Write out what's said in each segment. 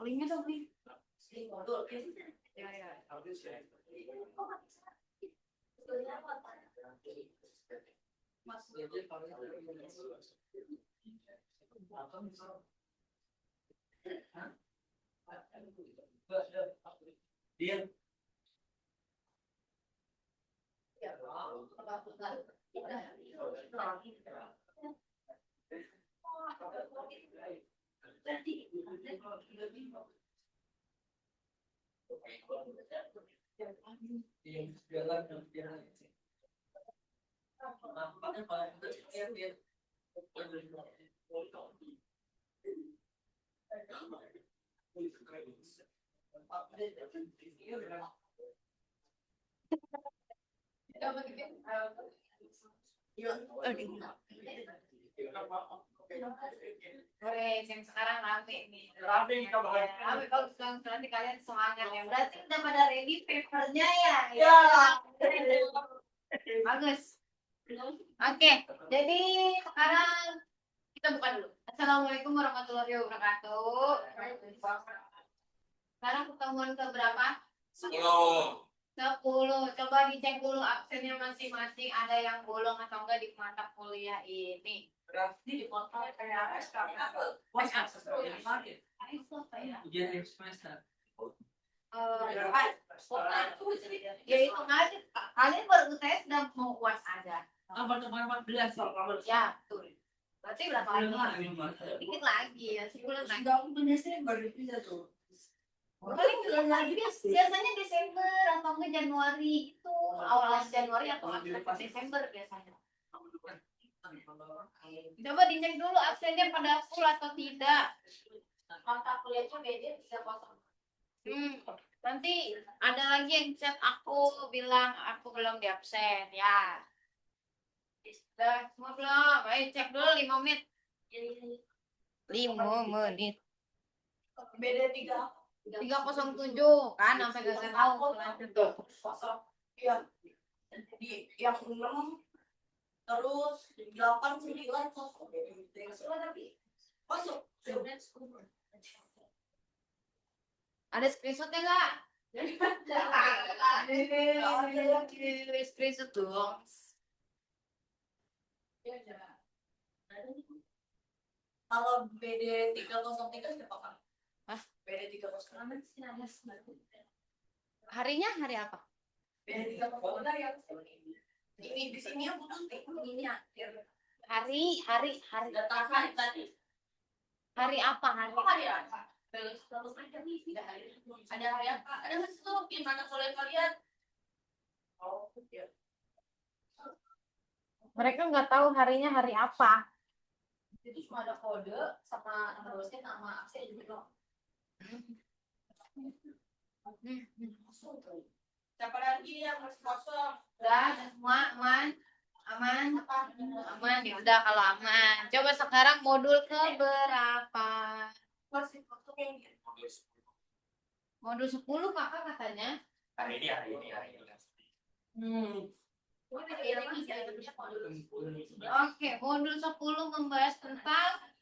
Linknya dong nih. Ya ya. Dia. Oke, yang sekarang rame nih. Rame bagus banget. Berarti kalian semangat ya. Berarti udah pada ready papernya ya. Ya. Bagus. Oke, jadi sekarang kita buka dulu. Assalamualaikum warahmatullahi wabarakatuh. Sekarang pertemuan ke berapa? 10. Coba dicek dulu absennya masing-masing, ada yang bolong atau enggak di mata kuliah ini. Berarti di portal kayak ujian semester. Ya itu aja. Kalian baru UTS dan mau UAS aja. Pertemuan 14 ya, betul. Berarti berapa lagi? Dikit lagi ya, sebulan lagi. Enggak, bener baru bisa tuh. Paling bulan lagi biasanya Desember atau enggak Januari itu awal Januari atau akhir Desember biasanya. Coba dicek dulu absennya pada full atau tidak. Mata kuliahnya beda bisa kosong. Nanti ada lagi yang chat aku bilang aku belum di absen ya. Sudah semua belum? Ayo cek dulu 5 menit. 5 menit. Beda 307 kan sampai gak tahu tuh. Iya. Di yang 6 terus 8 9 kosong. Masuk. Ada screenshotnya nggak? Screenshot dong. Kalau BD 303 siapa kan? Hah? BD 303. Harinya hari apa? BD 303 yang ini di sini aku tuh ini akhir. Hari datakan tadi. Hari apa? Hari apa? Terus aja nih, ada hari apa? Ada sesuatu gimana kalau kalian? Oh, ya. Mereka nggak tahu harinya hari apa. Jadi cuma ada kode sama nama dosen sama absen gitu. Siapa lagi yang masih kosong? Udah semua aman. Ya udah kalau aman. Coba sekarang modul ke berapa? Modul 10 kakak katanya. Hari ini. Oke, modul 10 membahas tentang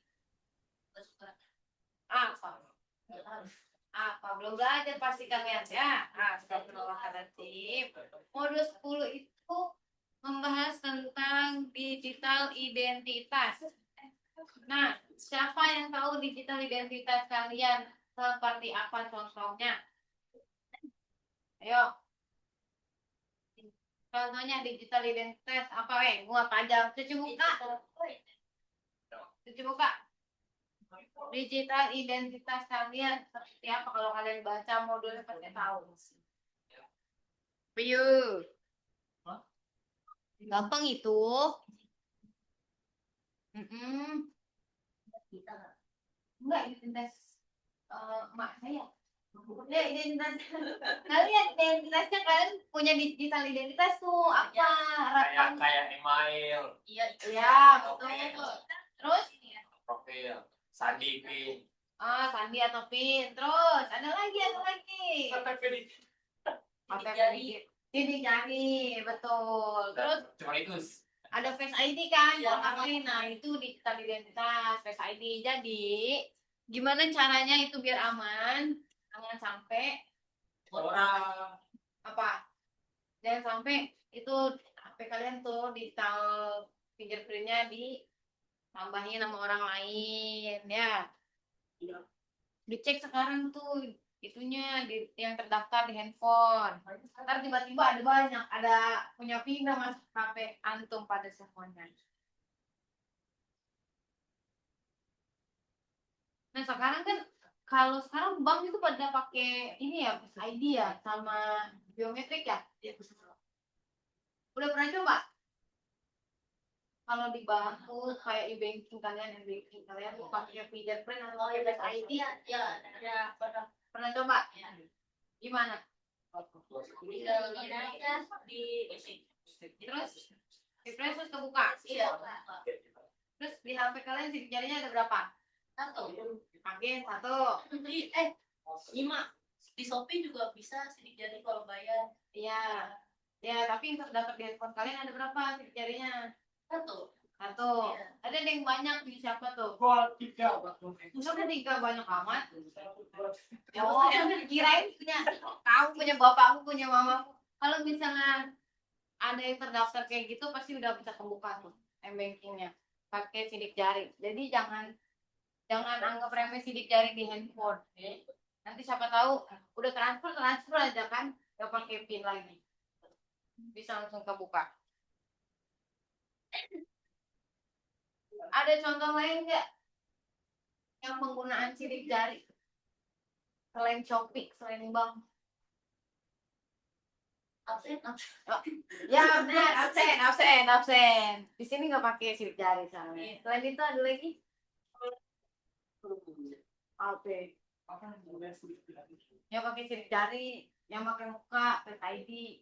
apa? Belum belajar pasti kalian ya. Astagfirullahaladzim. Modul 10 itu membahas tentang digital identitas. Nah, siapa yang tahu digital identitas kalian seperti apa contohnya? Ayo. Contohnya digital identitas apa Gua pajak cuci muka. Digital identitas kalian seperti apa kalau kalian baca modulnya pasti tahu. Piu. Gampang itu. Enggak, identitas emak saya. Ya, identitas. Kalian identitasnya kalian punya digital identitas tuh apa? Kayak email. Iya, iya, betul. Terus Profil. Sandi pin. Sandi atau PIN. Terus ada lagi. KTP di. Sidik jari, betul. Terus Cuma itu. ada Face ID kan, nah itu digital identitas Face ID. Jadi gimana caranya itu biar aman? Jangan sampai Orang. apa? Jangan sampai itu HP kalian tuh digital fingerprintnya ditambahin sama orang lain ya. Dicek sekarang tuh itunya yang terdaftar di handphone. Ntar tiba-tiba ada banyak, ada punya pindah masuk HP antum pada semuanya. Nah sekarang kan kalau sekarang bank itu pada pakai ini ya ID ya sama biometrik ya. Udah pernah coba? Kalau di bank tuh kayak e-banking kalian tuh pakai fingerprint atau Face ID ya pernah coba? Gimana? Terus refresh terus kebuka. Terus di HP kalian sidik jarinya ada berapa? Pakai satu. 5. Di Shopee juga bisa sidik jari kalau bayar. Iya. Ya, tapi untuk dapat di handphone kalian ada berapa sidik jarinya? Satu. Iya. Ada yang banyak di siapa tuh? 3. Enggak 3 banyak amat. Oh, kirain punya kamu punya bapakmu punya mamamu. Kalau misalnya ada yang terdaftar kayak gitu pasti udah bisa kebuka tuh m-bankingnya pakai sidik jari. Jadi jangan anggap remeh sidik jari di handphone. Nanti siapa tahu udah transfer aja kan, gak pakai pin lagi, bisa langsung kebuka. Ada contoh lain nggak yang penggunaan sidik jari selain Shopee, selain bank? Absen. Ya benar, absen. Di sini nggak pakai sidik jari soalnya. Selain itu ada lagi? Oke. Yang pakai sidik jari, yang pakai muka, Face ID.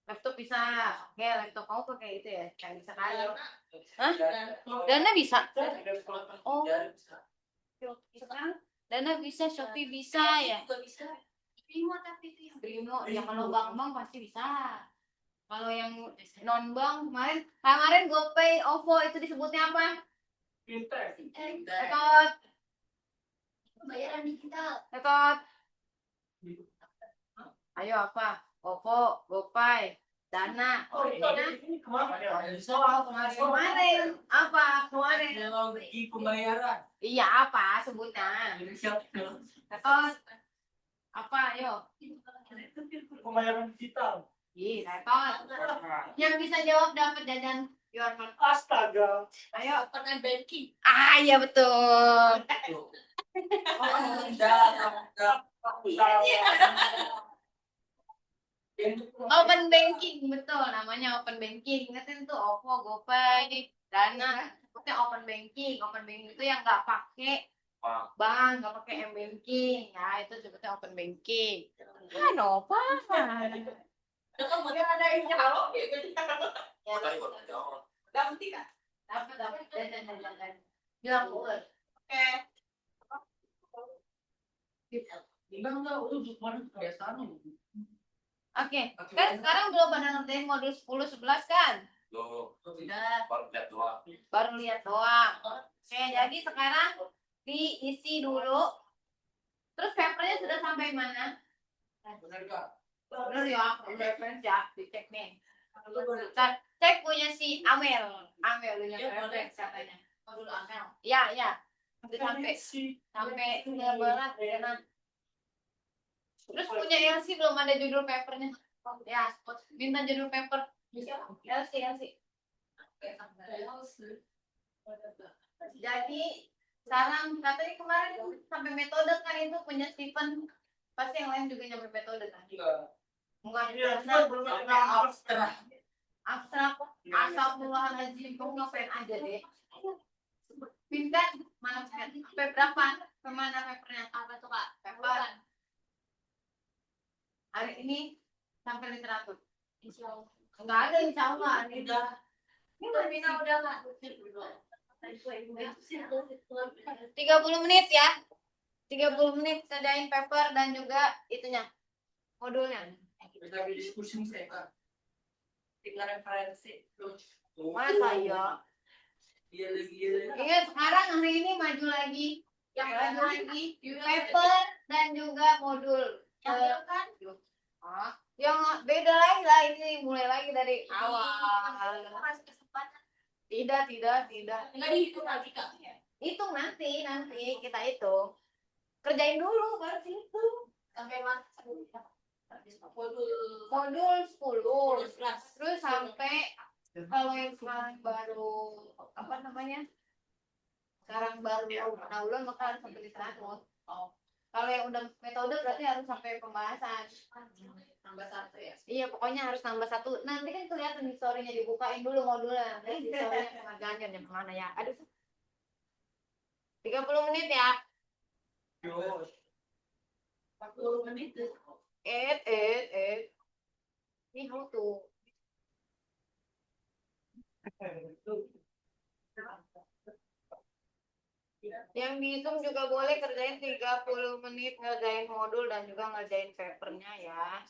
Laptop bisa. Oke, laptop kamu pakai itu ya, canggih sekali. Hah? Dana bisa? Oh. Sekarang Dana bisa, Shopee bisa ya? Primo, ya kalau bank pasti bisa. Kalau yang non bank kemarin GoPay, OVO itu disebutnya apa? Rekod. Pembayaran digital. Rekod. Ayo apa? OVO, GoPay, Dana. Kemarin apa? Kemarin. Pembayaran. Iya apa sebutnya? Rekod. Apa? Ayo. Pembayaran digital. Iya, rekod. Yang bisa jawab dapat jajan Yorman. Astaga. Ayo, open banking. Iya betul. Open banking betul, namanya open banking. Ingatin tuh OVO, GoPay, Dana. Pokoknya open banking. Open banking itu yang nggak pakai bank, nggak pakai m-banking. Ya itu sebutnya open banking. Nova. Kamu ada yang jawab gitu. Dapat kan? Dapat. Dan. Bilang boleh. Oke. Oke, kan sekarang belum pada ngertiin modul 10, 11 kan? Sudah. Baru lihat doang. Oke, jadi sekarang diisi dulu. Terus papernya sudah sampai mana? Bener ya, referensi ya, dicek nih. Cek punya si Amel punya referensi katanya. Modul Amel. Iya. Sampai berat ya. Terus punya LC belum ada judul papernya. Ya, minta judul paper. LC. Jadi sekarang katanya kemarin sampai metode kan itu punya Stephen. Pasti yang lain juga nyampe metode kan? Enggak. Abstrak. Astagfirullahaladzim. Kamu ngapain aja deh. Pindah mana sampai berapa? Kemana papernya? Apa tuh kak? Paper. Hari ini sampai literatur. Insya Allah. Enggak ada insya Allah. Udah. Ini udah nggak? 30 menit ya. 30 menit kerjain paper dan juga itunya modulnya. Kita diskusi saya Kak. Tiga referensi. Masa ya? Iya sekarang hari ini maju lagi. Yang maju lagi paper dan juga modul. Kan? Yang beda lagi lah ini mulai lagi dari awal. Tidak. Enggak dihitung lagi kak. Hitung nanti kita hitung. Kerjain dulu baru dihitung. Sampai mana? Modul 10. Terus sampai kalau yang sekarang baru apa namanya? Sekarang baru pendahuluan maka harus sampai literatur. Kalau yang udah metode berarti harus sampai pembahasan. Tambah 1 ya. Iya, pokoknya harus tambah 1. Nanti kan kelihatan di story-nya dibukain dulu modulnya. Nanti di story-nya pengajarannya yang mana ya? Aduh. 30 menit ya. 40 menit. Ini how to. Yang dihitung juga boleh kerjain 30 menit ngerjain modul dan juga ngerjain papernya ya.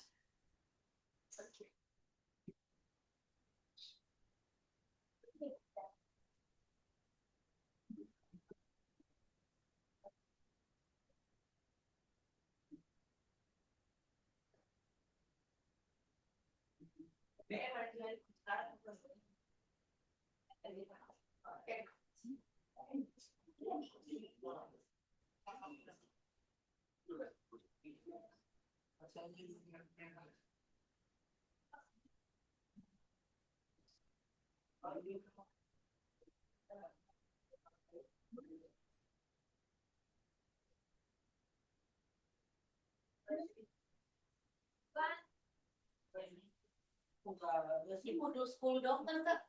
Ini modul 10 dong kan kak?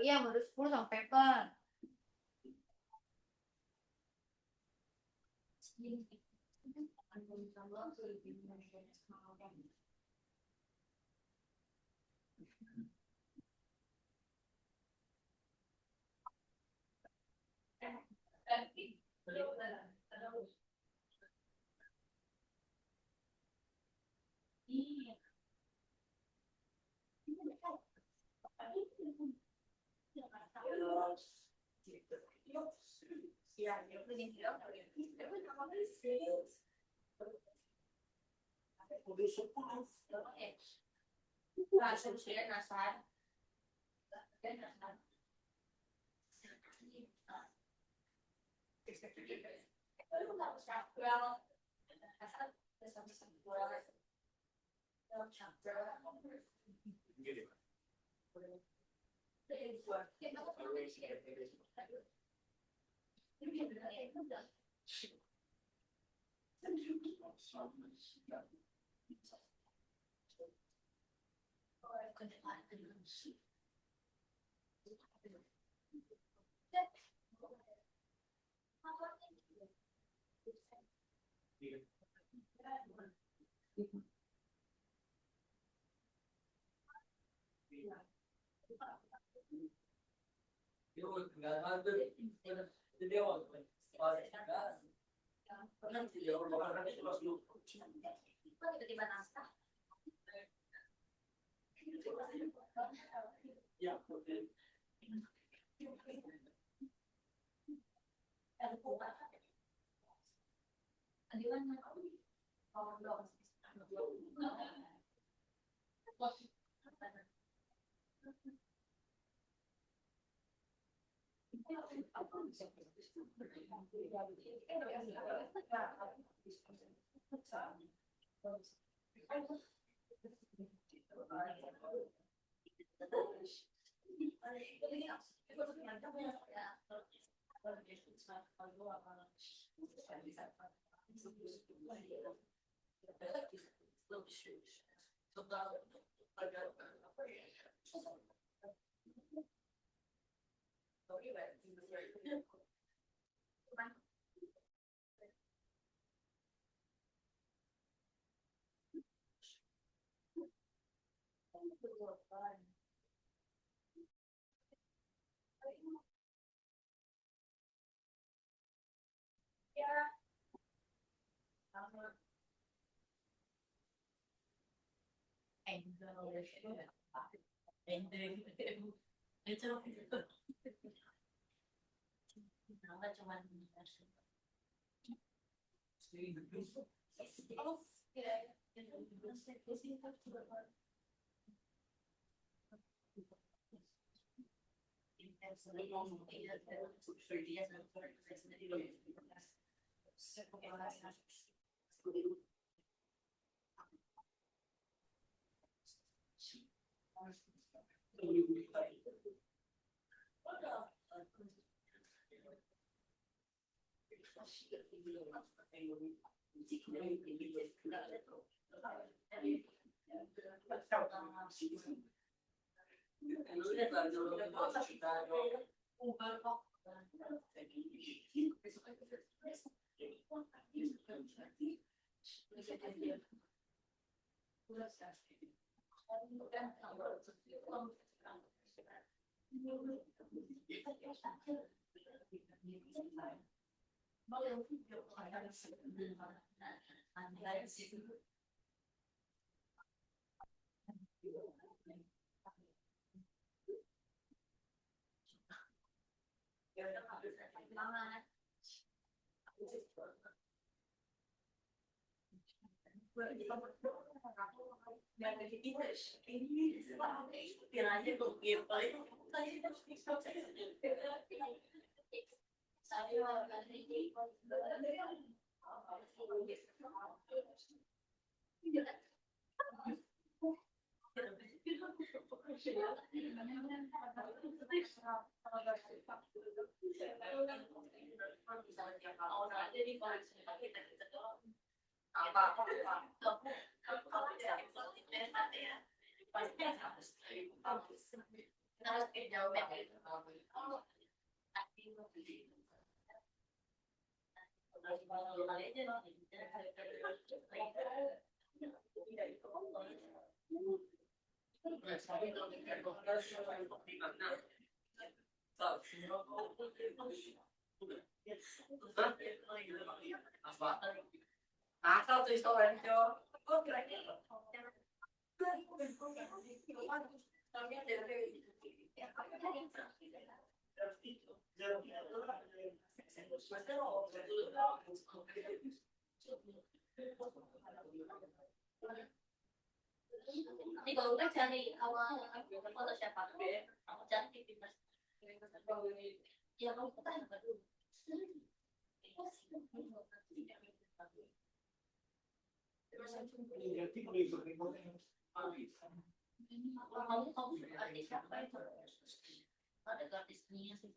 Iya, modul 10 sama paper. Tiba-tiba naskah. Ini kalau udah cari awal foto siapa? Aku cantik di mas. Ya kamu kan dulu. Kamu artis siapa itu? Ada artisnya sih.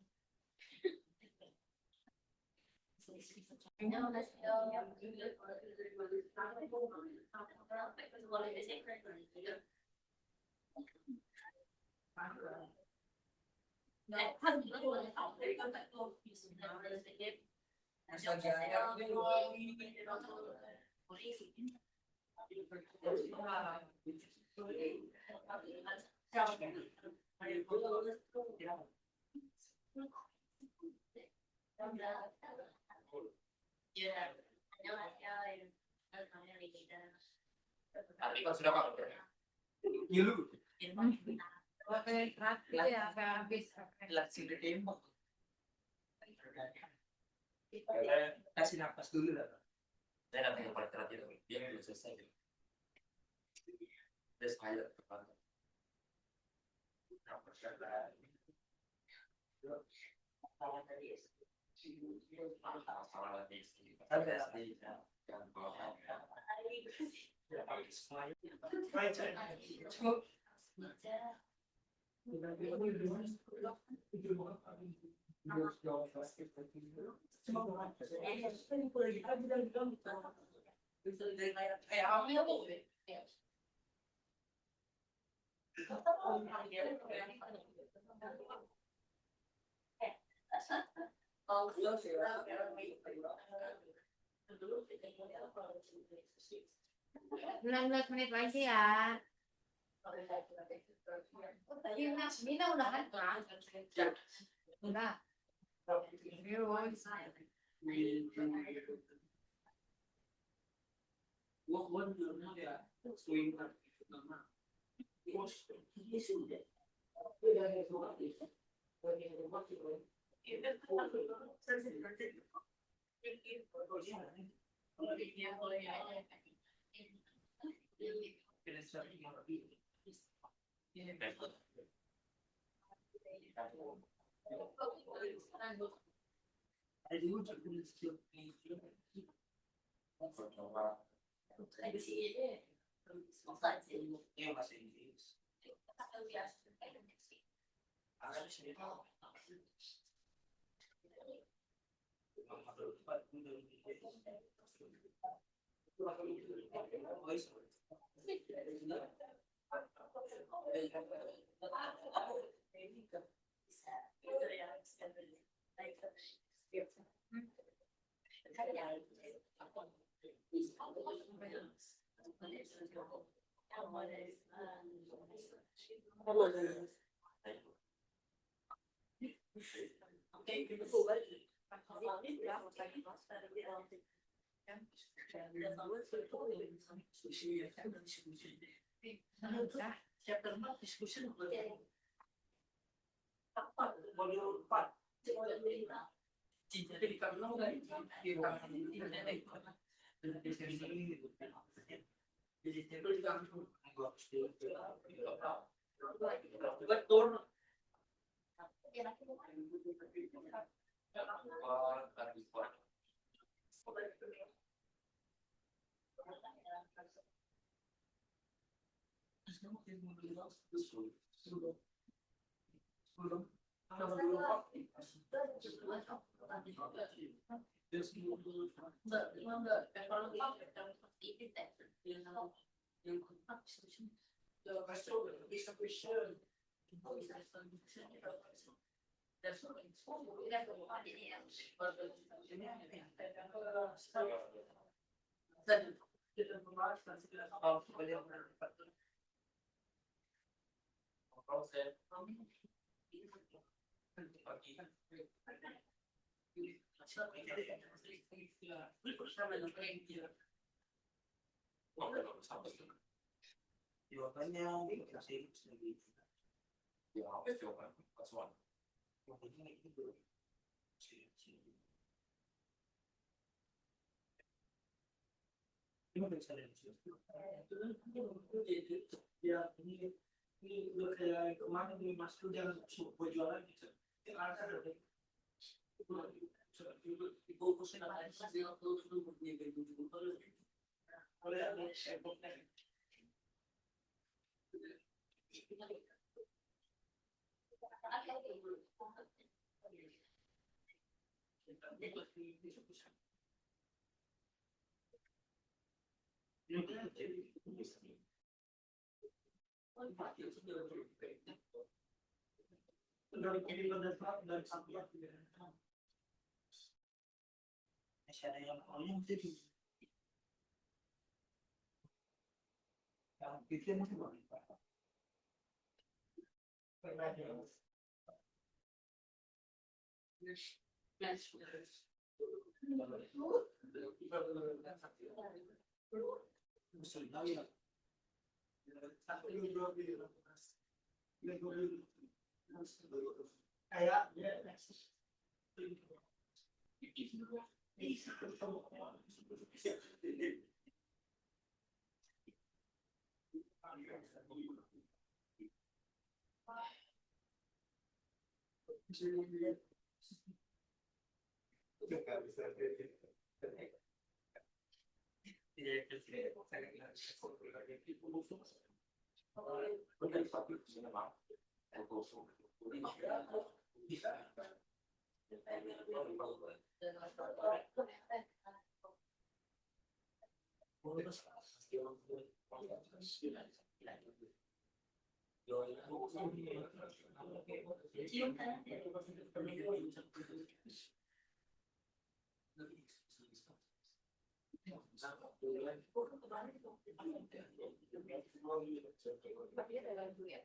Sudah Pak. Ngilu. Kasih napas dulu lah. Saya datang ke paling terakhir, dia belum selesai. Terus pilot tepat. Menit lagi ya. Tadi Mina udah kan? Udah. dulu ya.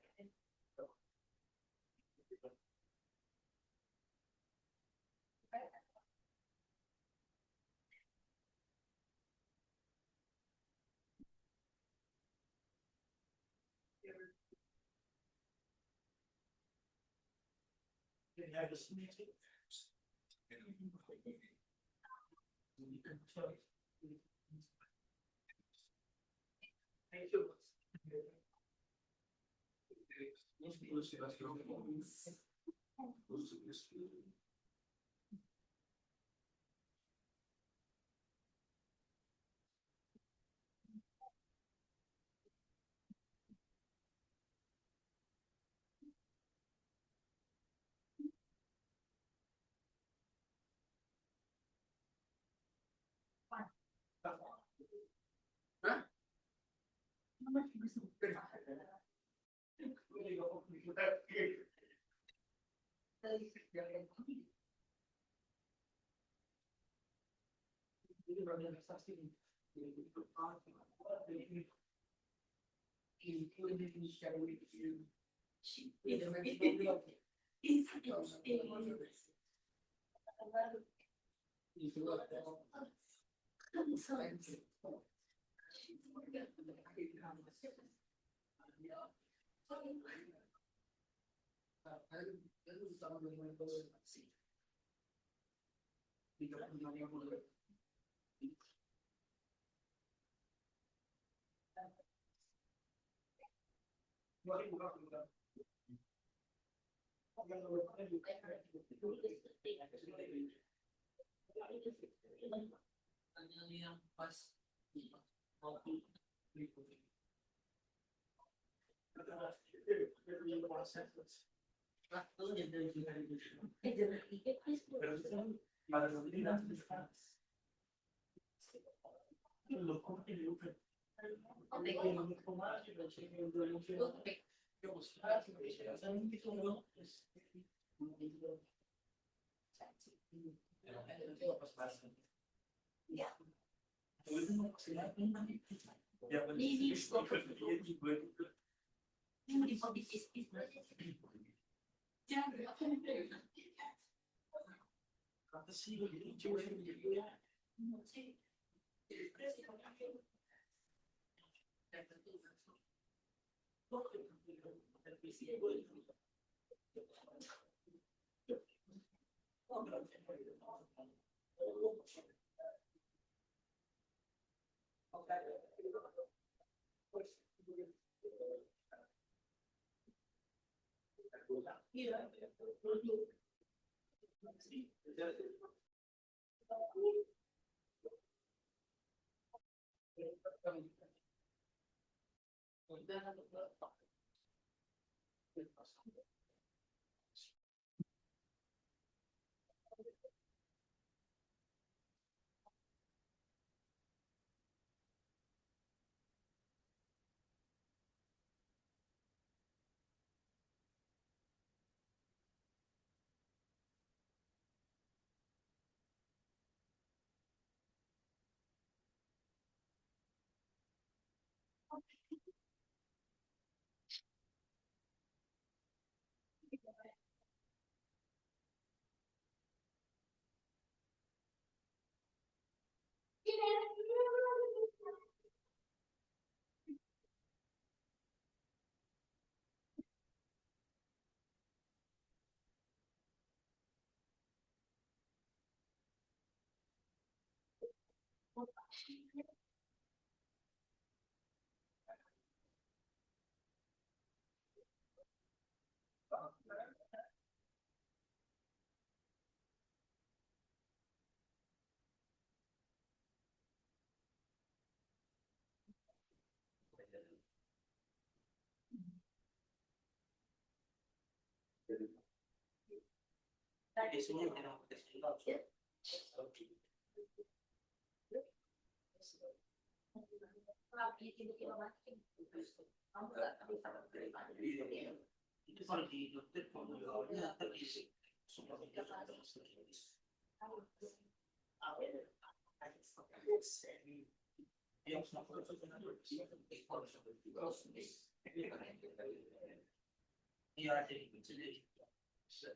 Iya, jadi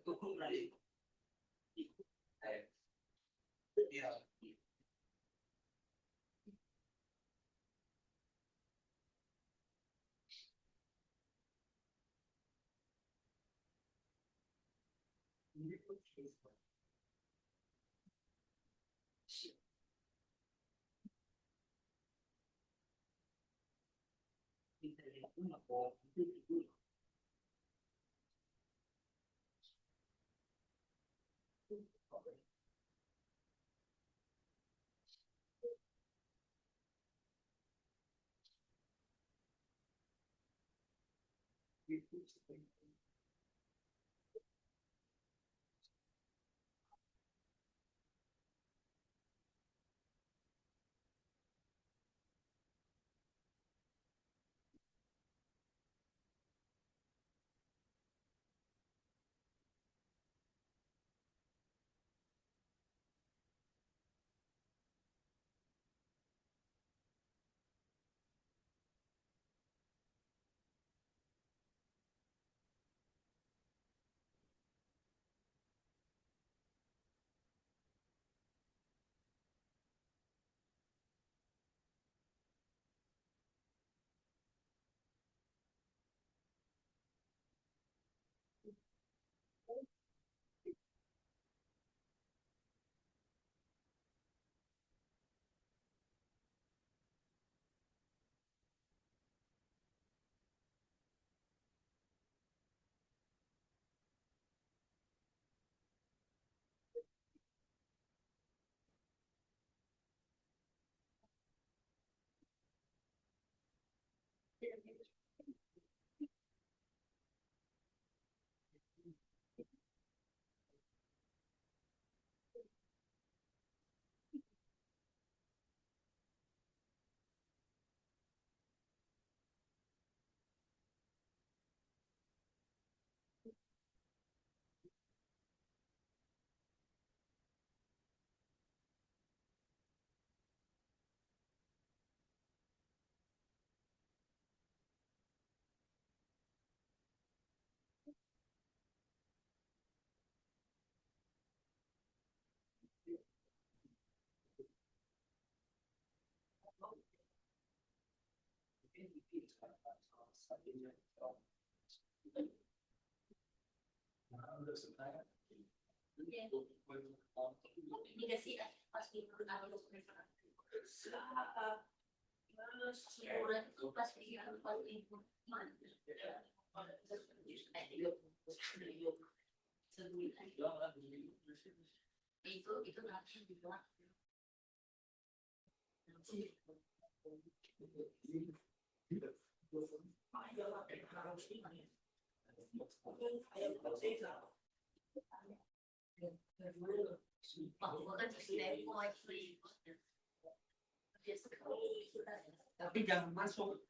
cukup lagi. Iya. Dikasih pas di perkenalan pas di itu nanti juga Tapi jangan masuk.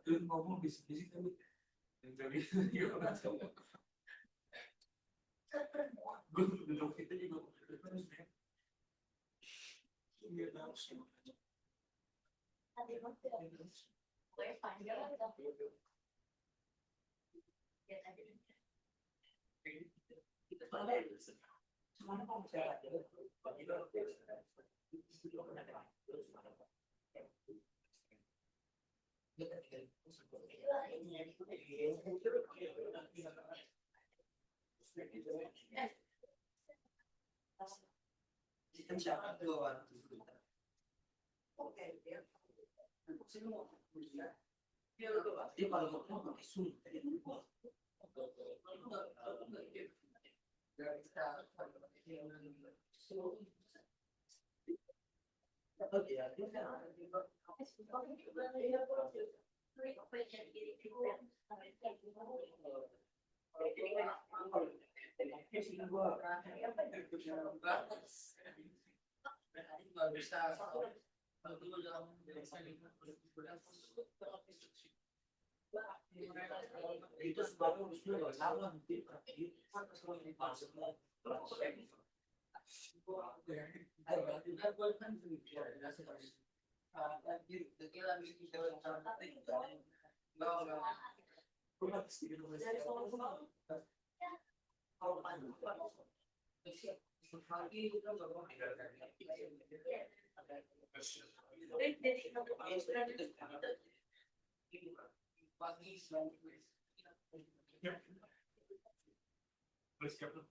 Ngomong bisik-bisik tapi gue duduk itu juga dia kalau mau pakai sulit itu sebabnya udah salah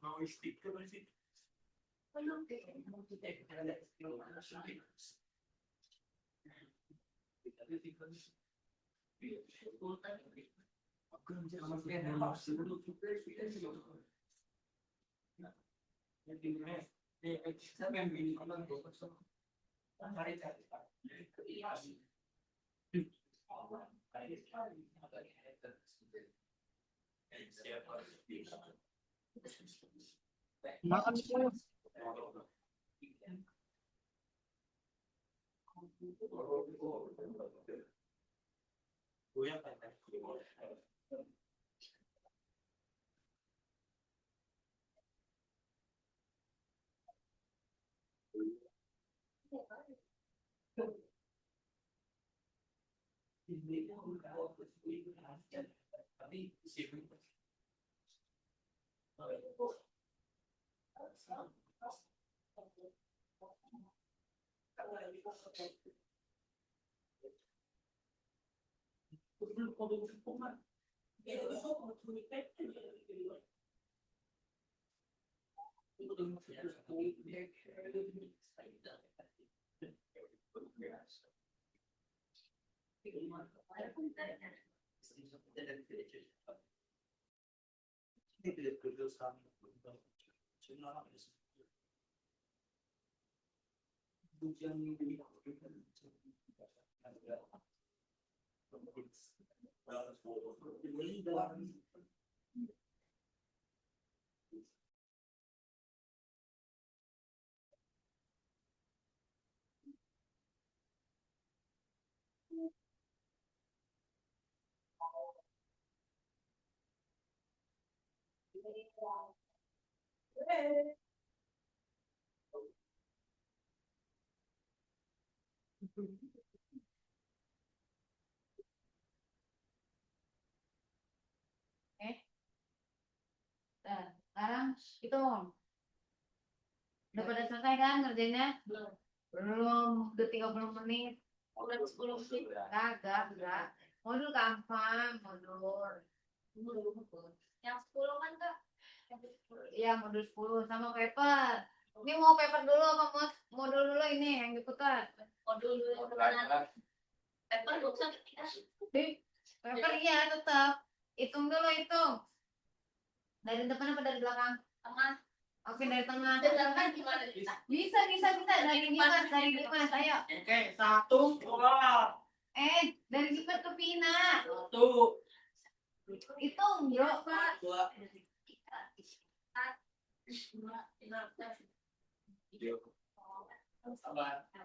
mau istiqomah sih. Makan itu. Nah, sekarang hitung. Udah pada selesai kan ngerjainnya? Belum, udah 30 menit. Udah 10 menit. Enggak. Modul gampang, modul. Yang 10 kan Kak? Iya, modul 10 sama paper. Ini mau paper dulu apa mau modul dulu ini yang diputar? Modul dulu Lanjut. paper gak usah ketika. Paper iya tetap. Hitung dulu hitung. Dari depan apa dari belakang? Tengah. Oke dari tengah. Sedangkan gimana kita? Bisa dari Dimas ayo. Oke, 1, 2, Dari Dimas ke Pina. 1, Hitung bro. 2, tambah 9,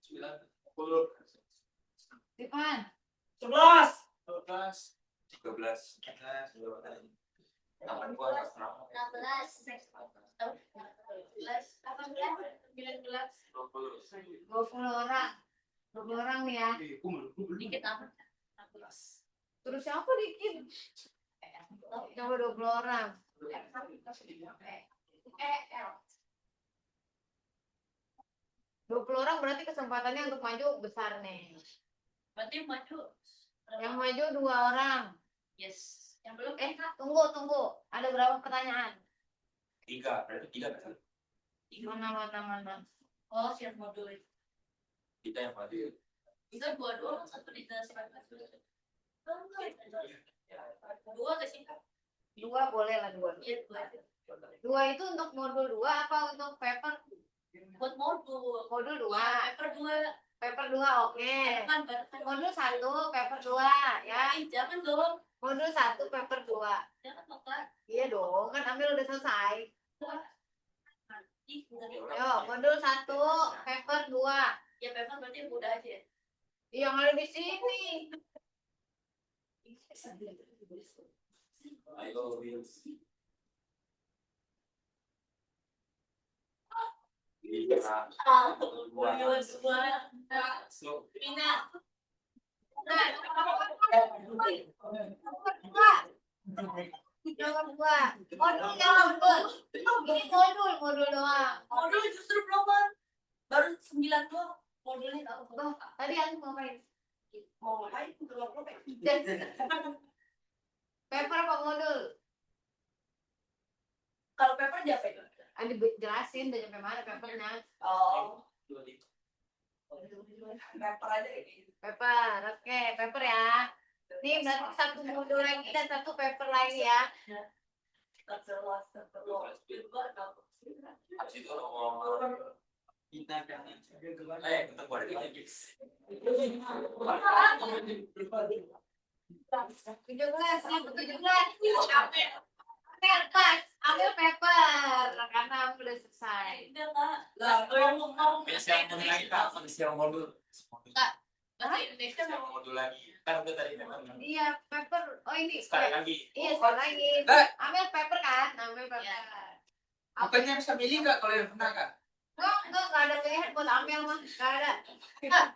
10, Dipan. 11, 12, 13. 13, Tangan gua atas nama. 20 orang. 20 orang nih ya. Dikit amat. Terus siapa dikit? Coba 20 orang. 20 orang berarti kesempatannya untuk maju besar nih. Berarti maju. Yang maju 2 orang. Yes. Yang belum Tunggu. Ada berapa pertanyaan? 3, berarti 3 kan? Mana. Oh, siap modul itu. Kita yang maju. Bisa dua satu di atas. Dua ke sini. 2 boleh lah 2. Iya, dua. 2 itu untuk modul 2 apa untuk paper? Buat modul. Modul 2. Paper dua. Paper 2 oke. Kan baru. Modul 1 paper 2 ya. Jangan dong. Modul 1 paper 2. Jangan makan. Iya dong, kan ambil udah selesai. Ih, udah deh. Yo, modul 1 paper 2. Ya paper berarti mudah aja. Yang ada di sini. Ayo, Wills. So, Pina. Nomor 2. Modul ini modul doang. Modul justru belum Bang. Baru 9 doang. Modulnya tahu. Oh, tadi aku mau main. Mau ngapain? Belum apa? Paper apa modul? Kalau paper dia apa itu? Ada jelasin udah sampai mana papernya. Oh. Paper aja ini. Paper, oke, paper ya. Ini berarti 1 modul lagi dan 1 paper lagi ya. habis itu ngomong kita jangan ketemu ada lagi. 17. Ambil paper karena aku udah selesai. Lah, yang ngomong Siang modul lagi kak, siang modul. bahasa Indonesia Siang mau modul lagi. Kan udah tadi memang. Iya, paper. Oh ini. Sekali lagi. Iya, sekali lagi. Ambil paper kan? Ambil paper. Iya. bukannya bisa milih nggak kalau yang pernah kak? Enggak ada pilihan buat ambil mah. Enggak ada.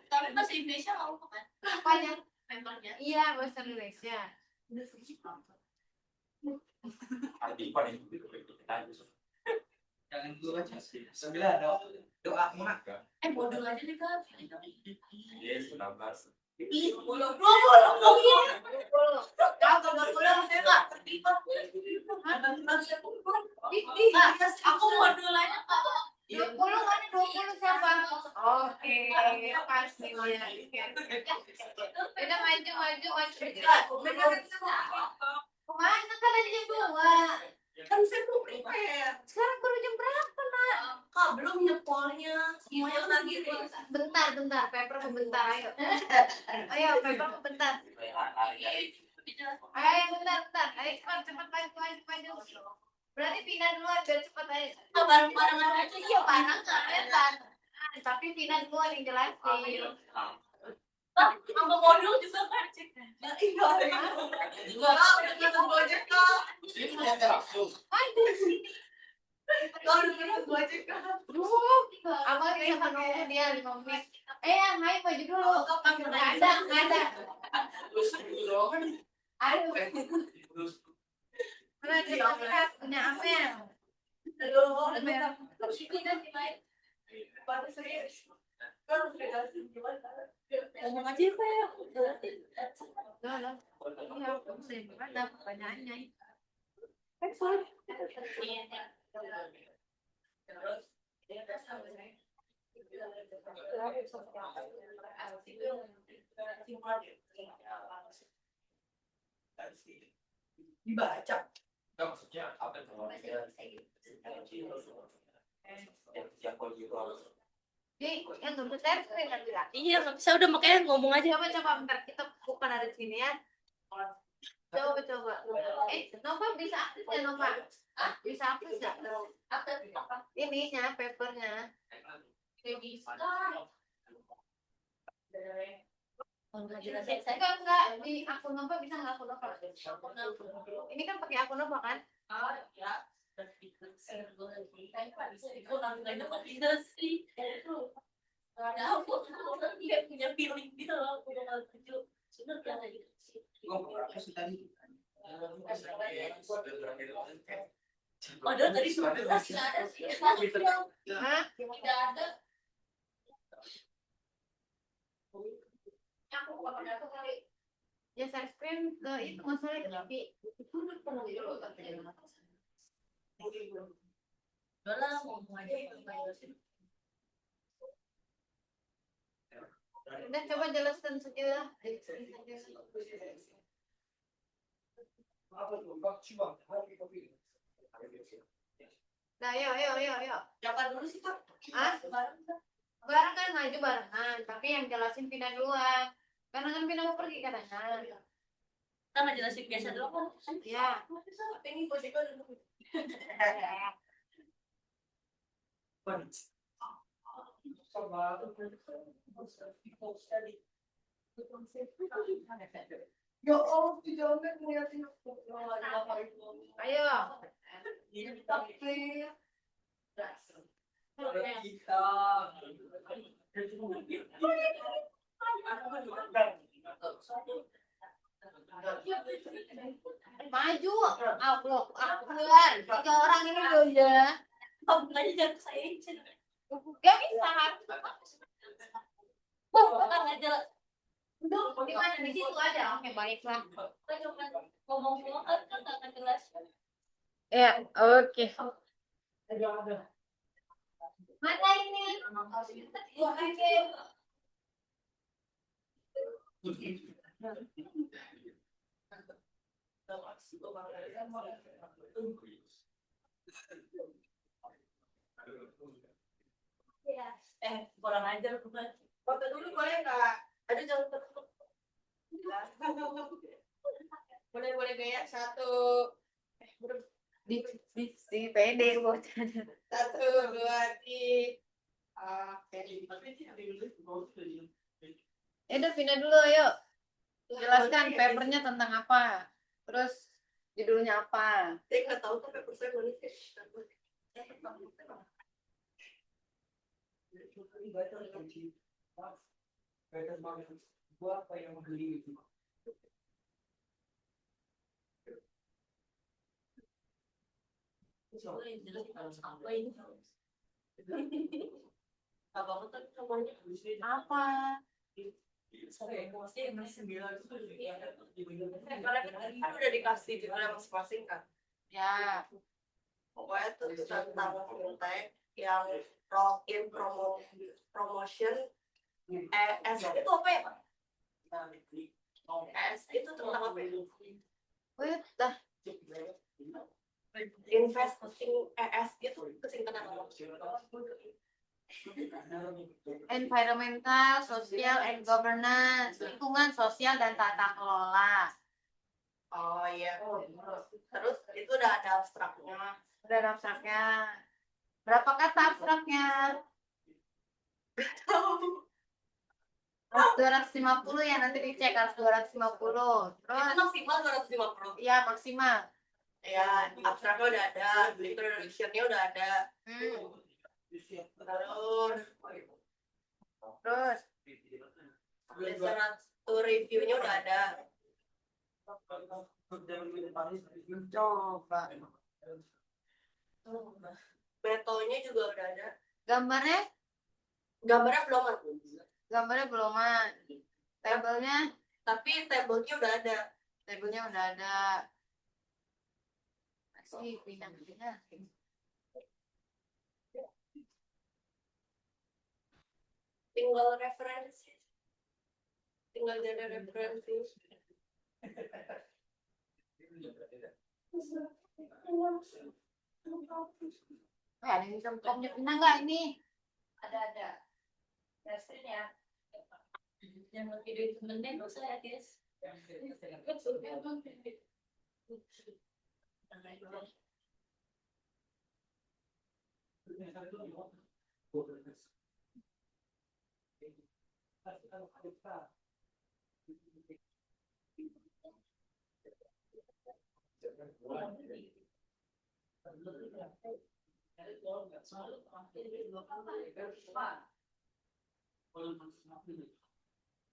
tapi bahasa Indonesia mau kan? Apanya? Papernya. Iya, bahasa Indonesia. Arti paling itu kita aja. Jangan dulu aja. 9 doa mak. Modul aja nih kan. Yes, 19. Ih, belum. Aku modul aja Kak. 20 kan 20 siapa? Oke, pasti dia. Udah maju. Kemana kan ada jam 2? Kan saya belum prepare. Sekarang baru jam berapa, Nak? Kak, belum nyepornya. Semuanya lagi. Bentar, paper bentar, ayo. Ayo, paper bentar. Ayo, bentar. Ayo, cepat maju. Berarti pindah duluan, biar cepat aja. Bareng-barengan aja. Iya, bareng. Tapi pindah duluan yang jelasin. Sama modul juga kan cek. Iya. Udah kita Gojek Kak. Ini ada langsung. Ayo, sini. Udah kita Gojek Kak. Abang bisa menunggu dia 5 menit. Ayo maju dulu. Nggak ada. Aduh. Lihat, punya Amel. Ngomong aja Pak ya. Loh. Iya, aku sering ada pertanyaannya. Terus Dibaca. Enggak, maksudnya apa kalau Yang tuh saya sering kan bilang. iya, nggak bisa udah makanya ngomong aja. Coba bentar kita bukan ada di sini ya. Coba. Nova bisa aktif ya Nova? Bisa aktif nggak? Ininya papernya. Enggak di akun Nova bisa nggak akun Nova? Ini kan pakai akun Nova kan? Punya feeling gitu loh, padahal tadi sudah ada sih. Hah? Tidak ada. Aku bukan pakai aku kali. Ya saya screen ke itu masalah tapi itu pernah dulu katanya. Udah lah, ngomong aja. Udah coba jelaskan saja. Nah, ayo. Siapa dulu sih, Pak? Ah? Barang kan maju barengan, tapi yang jelasin pindah duluan. Karena kan pindah mau pergi katanya. Kita nggak jelasin biasa dulu kan? Ya. Tapi ini posisi dulu. Ya Allah, jangan ngeliatin aku. Ayo. Maju. Upload. Keluar. 3 orang ini dulu ya. Aja jangan saya Gak bisa. bukan aja. Di mana? Di situ aja. Oke, baiklah. Ngomong-ngomong kan nggak jelas. Ya, oke. Mana ini? Kurang ajar bukan. Foto dulu boleh nggak? Aduh jangan tertutup. Boleh gaya satu. Di pede bocah. 1, 2, 3. Udah pindah dulu ayo. Jelaskan papernya tentang apa. Terus judulnya apa. Saya nggak tahu tuh paper saya mana sih. Gua apa yang beli itu? Abang tuh semuanya Apa? Udah dikasih di oleh masing-masing kan. Ya. Pokoknya tuh tentang fintech yang in promotion. S itu apa ya, Pak? S itu tentang apa ya? Wih, dah. Investing ES itu kesingkatan apa? Environmental, social, and governance. Lingkungan sosial dan tata kelola. Oh iya. Terus itu udah ada abstraknya. Udah ada abstraknya. Berapa kata abstraknya? 250 ya, nanti dicek harus 250. Itu Terus maksimal 250. ya maksimal. Ya, abstraknya udah ada, introduction-nya udah ada. Terus literatur review-nya udah ada. coba Metodenya juga udah ada. gambarnya Gambarnya belum ada. tabelnya Tapi tabelnya udah ada. masih pindah. Tinggal referensi. Tinggal jadi referensi. Ada yang sempomnya pernah nggak ini? Ada. Restoran ya. Jangan video temennya dosa ya guys.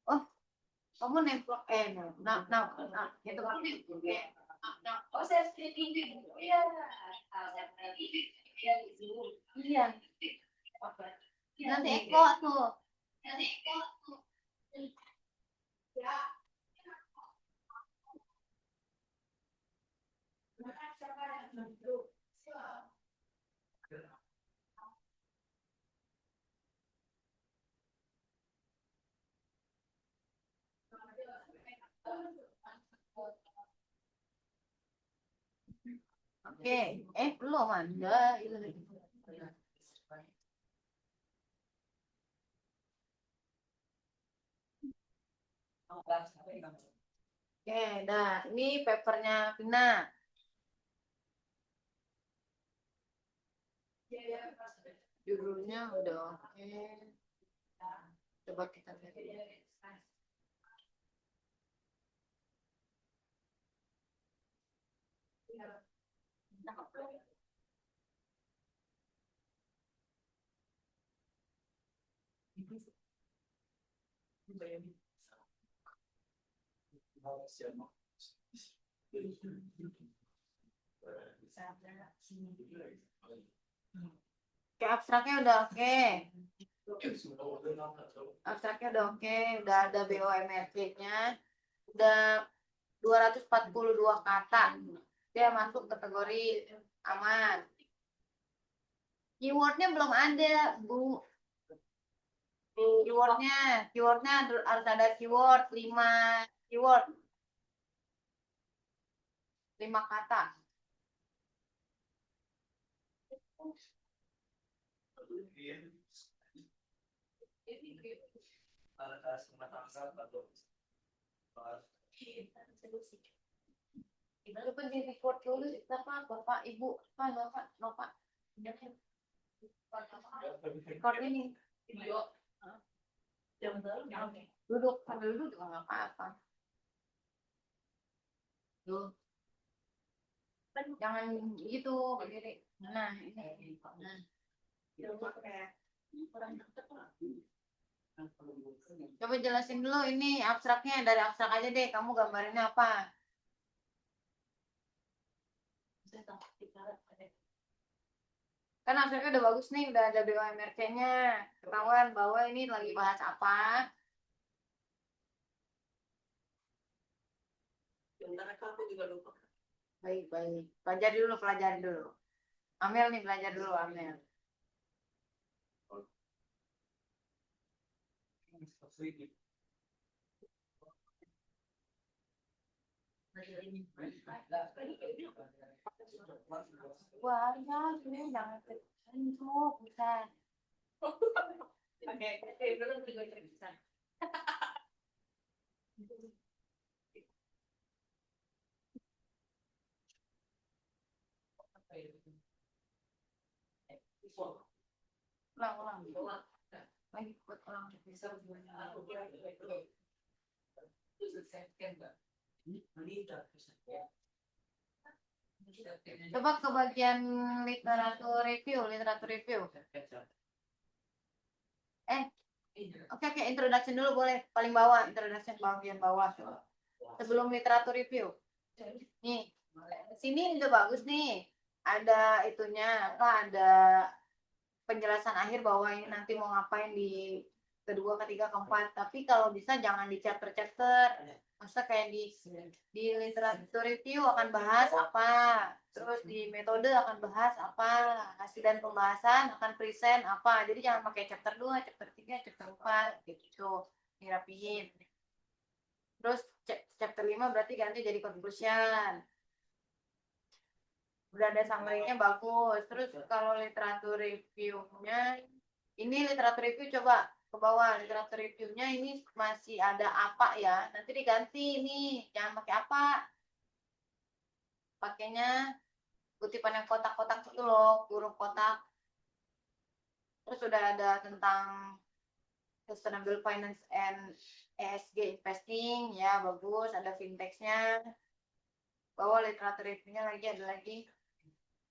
Oh, kamu nempel itu kan Oh, saya ini ya. iya. Nanti Eko tuh. Oke, belum ada. Oke, nah ini papernya Vina. Judulnya udah oke. Coba kita lihat. Oke, abstraknya udah oke. Abstraknya udah oke, udah ada BOMRC-nya. Udah 242 kata. Dia masuk kategori aman. Keywordnya belum ada, Bu. Keywordnya harus ada keyword 5 keyword. 5 kata. Coba di record dulu, Bapak, Ibu, Bapak. Record ini. Duduk, sambil duduk juga nggak apa-apa. Tuh. Jangan gitu, berdiri. Nah, ini. Nah. Coba jelasin dulu ini abstraknya, dari abstrak aja deh, kamu gambarinnya apa? Kan abstraknya udah bagus nih, udah ada BOMRC-nya, ketahuan bahwa ini lagi bahas apa. Bentar, aku juga lupa. Baik. Pelajari dulu. Amel nih, belajar dulu, Amel. Wah, ya, ini jangan kencuk, bukan. Ulang. Lagi buat ulang. Coba ke bagian literatur review. Oke, introduction dulu boleh. Paling bawah, introduction bagian bawah. Sebelum literatur review. Nih, sini udah bagus nih. Ada itunya, ada penjelasan akhir bahwa ini nanti mau ngapain di kedua, ketiga, keempat. Tapi kalau bisa jangan di chapter-chapter. Masa kayak di literatur review akan bahas apa, terus di metode akan bahas apa, hasil dan pembahasan akan present apa. Jadi jangan pakai chapter 2, chapter 3, chapter 4 gitu. Dirapihin. Terus chapter 5 berarti ganti jadi conclusion. Udah ada summary-nya bagus. Terus kalau literatur review-nya, ini literatur review coba ke bawah. Literatur review-nya ini masih ada apa ya, nanti diganti ini, jangan pakai apa, pakainya kutipan yang kotak-kotak itu loh, huruf kotak. Terus udah ada tentang sustainable finance and ESG investing, ya bagus, ada fintechnya. Bawah literatur review-nya lagi ada lagi,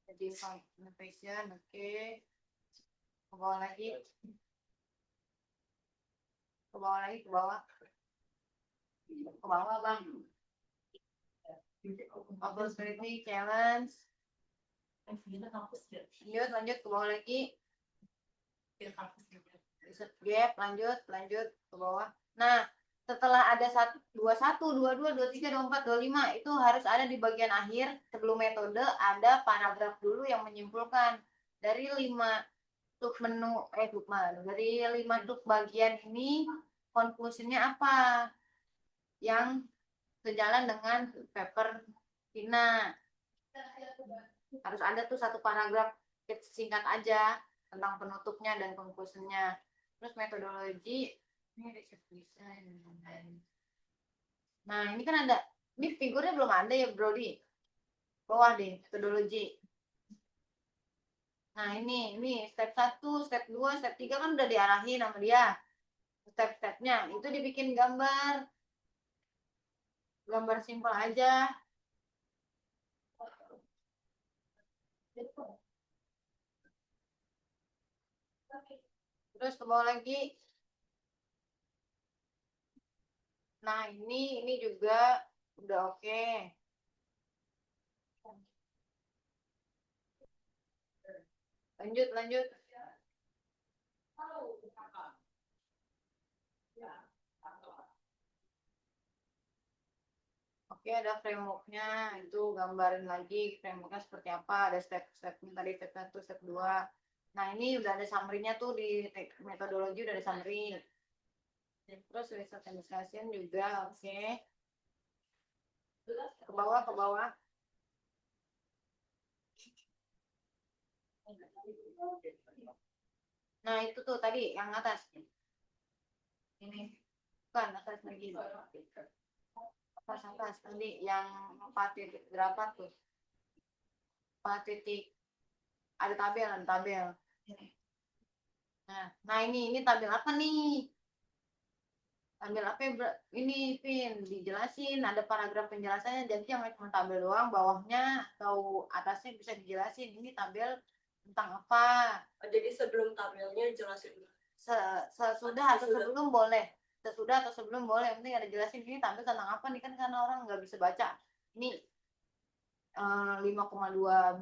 jadi innovation, oke. Ke bawah lagi, ke bawah lagi, ke bawah bang. Opportunity challenge, lanjut ke bawah lagi. Research gap, lanjut ke bawah. Nah, setelah ada 21, 22, 23, 24, 25 itu harus ada di bagian akhir sebelum metode ada paragraf dulu yang menyimpulkan dari 5 dari 5 sub bagian ini konklusinya apa yang sejalan dengan paper Tina. Harus ada tuh satu paragraf singkat aja tentang penutupnya dan konklusinya. Terus metodologi ini riset design. Nah ini kan ada, ini figurnya belum ada ya Brody, bawah deh metodologi. Nah ini step 1, step 2, step 3 kan udah diarahin sama dia. Step-stepnya itu dibikin gambar simpel aja. Terus ke bawah lagi. Nah ini juga udah oke. Lanjut. Oke, ada frameworknya, itu gambarin lagi frameworknya seperti apa, ada step-stepnya tadi, step 1, step 2. Nah ini udah ada summary-nya tuh di metodologi, udah ada summary. Terus research and discussion juga, oke. Ke bawah. Nah itu tuh tadi yang atas. Ini bukan atas lagi. Atas tadi yang 4 titik berapa tuh? 4 titik. Ada tabel. Nah ini tabel apa nih? Tabel apa ini Pin dijelasin, ada paragraf penjelasannya, jadi jangan cuma tabel doang, bawahnya atau atasnya bisa dijelasin ini tabel tentang apa. Jadi sebelum tabelnya jelasin. Sesudah atau sebelum boleh. Sesudah atau sebelum boleh, yang penting ada jelasin ini tabel tentang apa nih, kan karena orang nggak bisa baca. Ini 5,2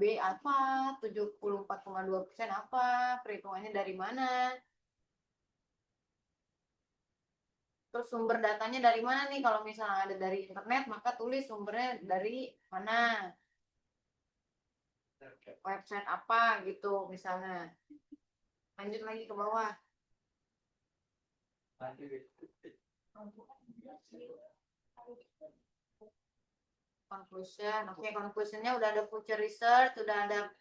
B apa, 74,2% apa, perhitungannya dari mana. Terus sumber datanya dari mana nih? Kalau misalnya ada dari internet, maka tulis sumbernya dari mana. Website apa gitu misalnya. Lanjut lagi ke bawah. Conclusion. Oke, conclusionnya udah ada future research, udah ada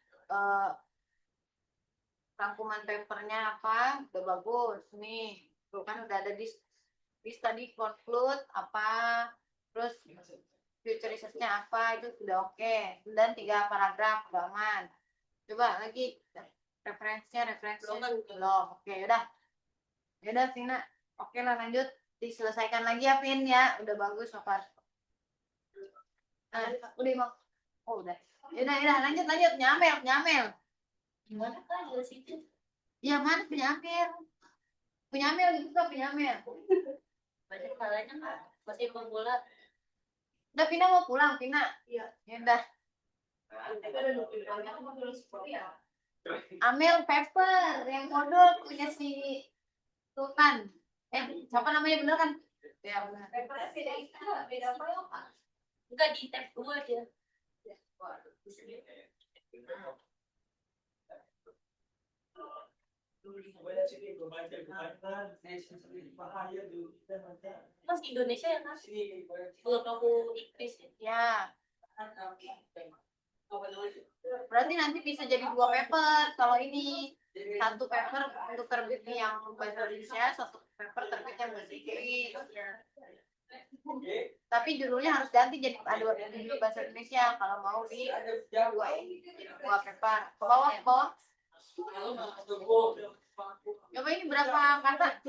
rangkuman papernya apa, udah bagus nih. Tuh kan udah ada di tadi conclude apa, terus future research-nya apa, itu sudah oke. Dan 3 paragraf udah aman. Coba lagi referensinya belum. Oke, yaudah Tina. Oke lah, lanjut diselesaikan lagi ya Pin ya. Udah bagus so far. Nah, udah mau. Oh, udah. Yaudah, lanjut nyamel. Gimana kan di situ? Ya mana penyamil? Penyamil gitu kan penyamil. Banyak salahnya kan masih pemula. Udah Pina mau pulang Pina? Iya. Ya udah. Amel paper yang modul punya si Sultan. Siapa namanya bener kan? Ya benar. Beda apa? Enggak di tab 2 dia. Mas Indonesia ya Mas? Belum aku Inggris ya. Ya, berarti nanti bisa jadi 2 paper. Kalau ini 1 paper untuk terbitnya yang bahasa Indonesia, 1 paper terbitnya bahasa Inggris. Tapi judulnya harus ganti jadi ada judul bahasa Indonesia kalau mau di dua paper. Ke bawah, ke bawah. Coba ini berapa kata?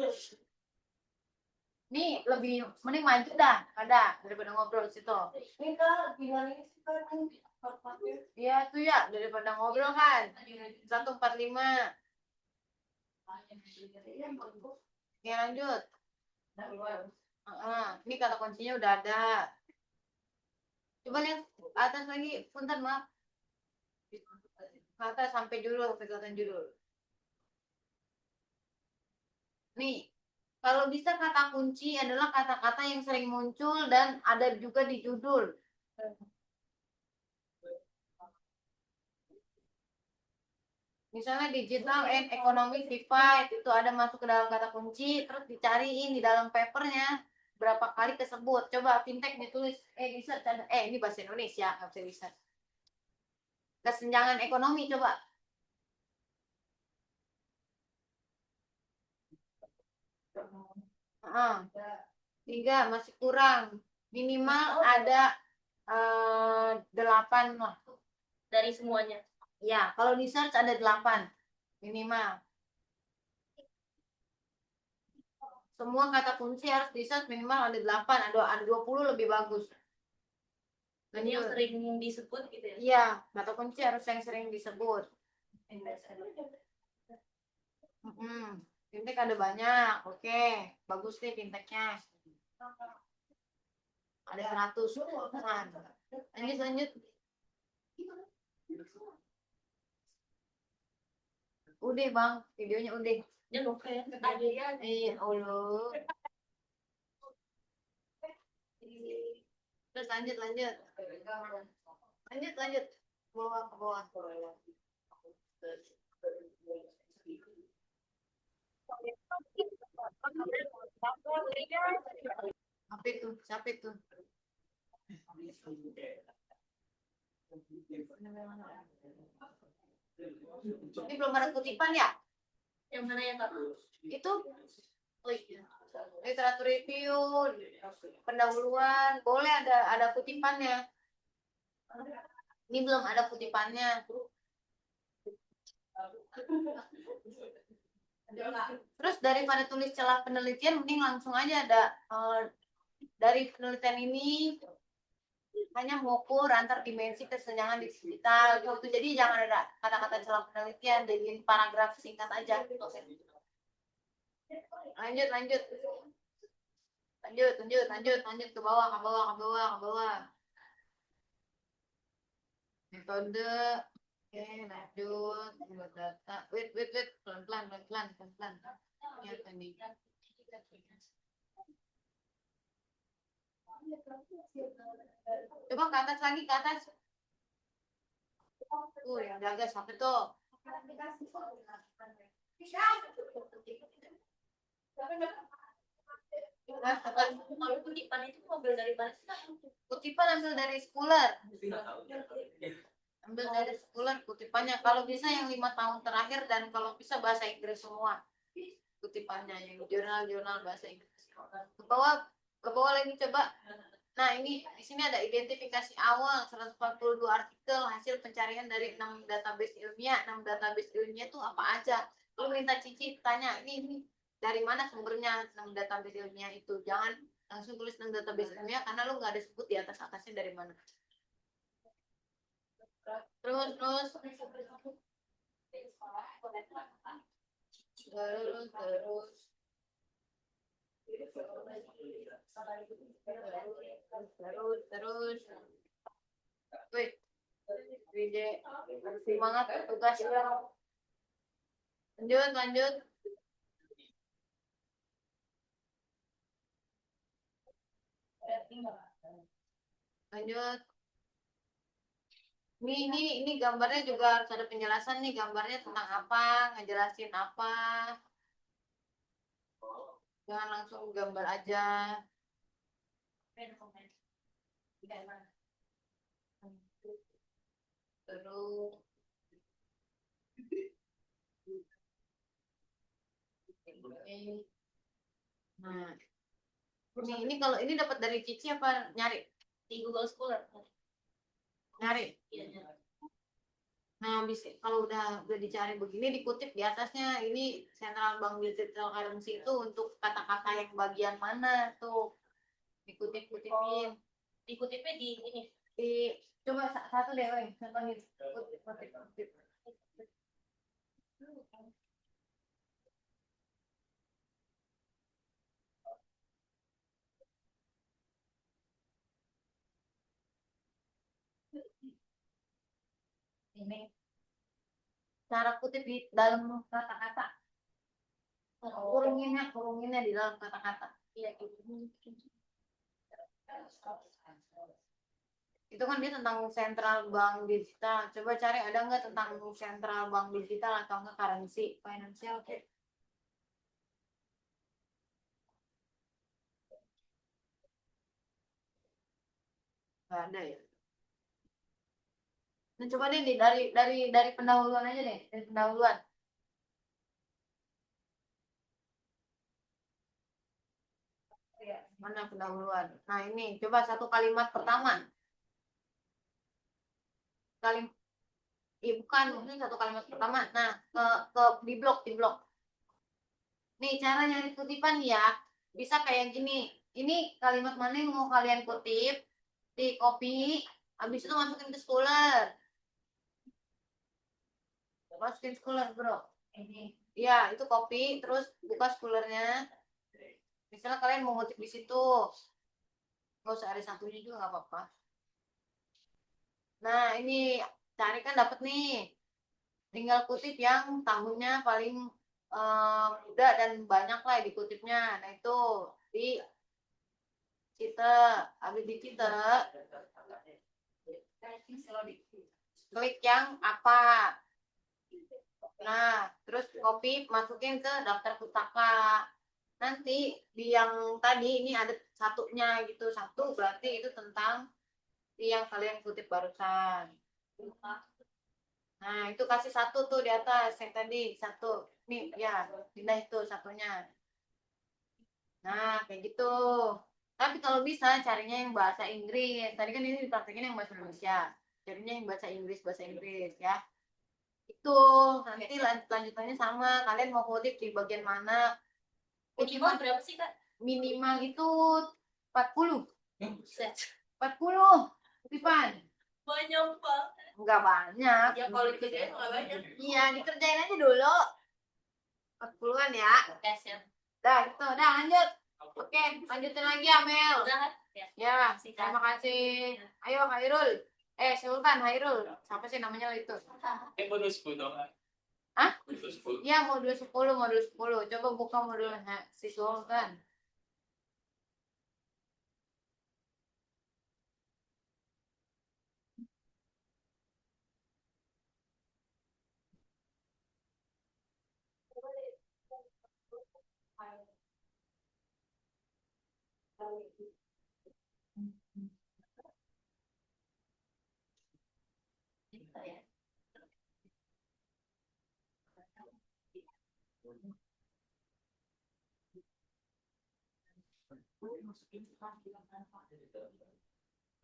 Nih lebih mending maju dah, ada daripada ngobrol di situ. Ini Kak, bilang ini sih Kak. Iya tuh ya, daripada ngobrol kan. 145. Ya lanjut. Ini kata kuncinya udah ada. Coba lihat atas lagi, punten maaf. Kata sampai judul, sampai kelihatan judul. Nih, kalau bisa kata kunci adalah kata-kata yang sering muncul dan ada juga di judul. Misalnya digital and economic divide itu ada masuk ke dalam kata kunci, terus dicariin di dalam papernya berapa kali tersebut. Coba fintech ditulis, research ada, ini bahasa Indonesia nggak bisa research. Kesenjangan ekonomi coba. Ah, 3 masih kurang. Minimal ada 8 lah. dari semuanya. Ya, kalau di search ada 8 minimal. Semua kata kunci harus di search minimal ada 8, ada 20 lebih bagus. Ini yang sering disebut gitu ya. Iya, kata kunci harus yang sering disebut. Fintech ada banyak. Oke, bagus nih fintechnya. Ada 100. Lanjut. Udah bang, videonya udah. Ya oke. Iya, Allah. Terus lanjut. Lanjut. Ke bawah. Siapa itu? Ini belum ada kutipan ya? Yang mana yang Kak? Itu literatur review, pendahuluan, boleh ada kutipannya. Ini belum ada kutipannya. Terus daripada tulis celah penelitian, mending langsung aja ada dari penelitian ini hanya mengukur antar dimensi kesenjangan digital gitu. Jadi jangan ada kata-kata celah penelitian, jadi paragraf singkat aja. Lanjut ke bawah. Metode. Oke, lanjut buat data. Wait, pelan-pelan. Ya tadi. Coba ke atas lagi, ke atas. Yang jaga sampai tuh. Kalau kutipan itu ambil dari mana? Kutipan ambil dari Scholar. Ambil dari Scholar kutipannya. Kalau bisa yang 5 tahun terakhir dan kalau bisa bahasa Inggris semua. Kutipannya yang jurnal bahasa Inggris. Ke bawah lagi coba. Nah, ini di sini ada identifikasi awal 142 artikel hasil pencarian dari 6 database ilmiah. 6 database ilmiah itu apa aja? Lu minta Cici tanya, ini dari mana sumbernya 6 database ilmiah itu? Jangan langsung tulis 6 database ilmiah karena lu nggak ada sebut di atasnya dari mana. Terus. Wih, Wide, semangat tugas. Lanjut. Lanjut. Ini gambarnya juga harus ada penjelasan nih, gambarnya tentang apa, ngejelasin apa. Jangan langsung gambar aja. Terus nah, ini kalau ini dapat dari Cici apa nyari? Di Google Scholar. Nyari. Iya. Nah, bisa kalau udah dicari begini dikutip di atasnya ini Central Bank Digital Currency itu untuk kata-kata yang bagian mana tuh dikutip-kutipin. Dikutipnya di ini. Di coba satu deh, weh. Contohin. Kutip. Ini cara kutip di dalam kata-kata. Kurunginnya di dalam kata-kata. Iya gitu. Itu kan dia tentang central bank digital. Coba cari ada nggak tentang central bank digital atau enggak currency financial kayak. Nggak ada ya. Nah, coba deh dari pendahuluan aja deh, dari pendahuluan. Mana pendahuluan? Nah, ini coba satu kalimat pertama. Kalim bukan, ini satu kalimat pertama. Nah, ke di blok. Nih, cara nyari kutipan ya. Bisa kayak gini. Ini kalimat mana yang mau kalian kutip? Di copy, habis itu masukin ke Scholar. Masukin Scholar, bro. Ini. Ya, itu copy, terus buka Scholarnya. Misalnya kalian mau ngutip di situ. Nggak usah ada satunya juga nggak apa-apa. Nah, ini cari kan dapat nih. Tinggal kutip yang tahunnya paling muda dan banyak lah dikutipnya. Nah, itu di kita habis di kita klik yang apa. Nah, terus copy masukin ke daftar pustaka. Nanti di yang tadi ini ada satunya gitu. Satu berarti itu tentang yang kalian kutip barusan. Nah, itu kasih satu tuh di atas yang tadi satu. Nih, ya, pindah itu satunya. Nah, kayak gitu. Tapi kalau bisa carinya yang bahasa Inggris. Tadi kan ini dipraktekin yang bahasa Indonesia. Carinya yang bahasa Inggris ya. Itu nanti lanjutannya sama. Kalian mau kutip di bagian mana? Minimal berapa sih kak? Minimal itu 40. Set. 40 kutipan. Banyak pak. Enggak banyak. Ya kalau dikerjain nggak banyak. Iya, dikerjain aja dulu. 40-an ya. Tes ya. Dah, gitu. Dah, lanjut. Oke, lanjutin lagi Amel. Udah kan? Ya. Ya, terima kasih. Ayo, Hairul. Sultan, Hairul. Siapa sih namanya itu? Modul 10 dong. Hah? Modul 10. Ya, modul 10. Coba buka modulnya si Sultan.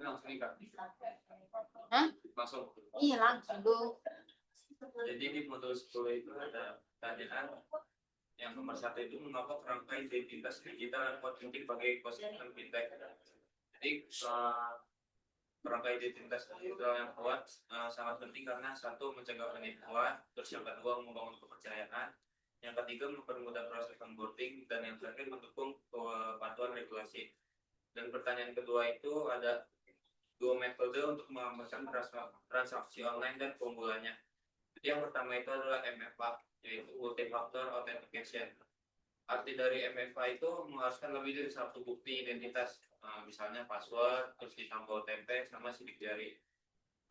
Langsung nih kak. Hah? Langsung. Iya, langsung dong. Jadi di modul 10 itu ada pertanyaan yang nomor satu itu mengapa kerangka identitas digital penting pakai ekosistem fintech. Jadi kerangka identitas digital yang kuat sangat penting karena satu mencegah penipuan, terus yang kedua membangun kepercayaan, yang ketiga mempermudah proses onboarding, dan yang terakhir mendukung kepatuhan regulasi. Dan pertanyaan kedua itu ada dua metode untuk mengamankan transaksi online dan keunggulannya. Jadi yang pertama itu adalah MFA, yaitu multi-factor authentication. Arti dari MFA itu mengharuskan lebih dari satu bukti identitas misalnya password, terus ditambah OTP sama sidik jari.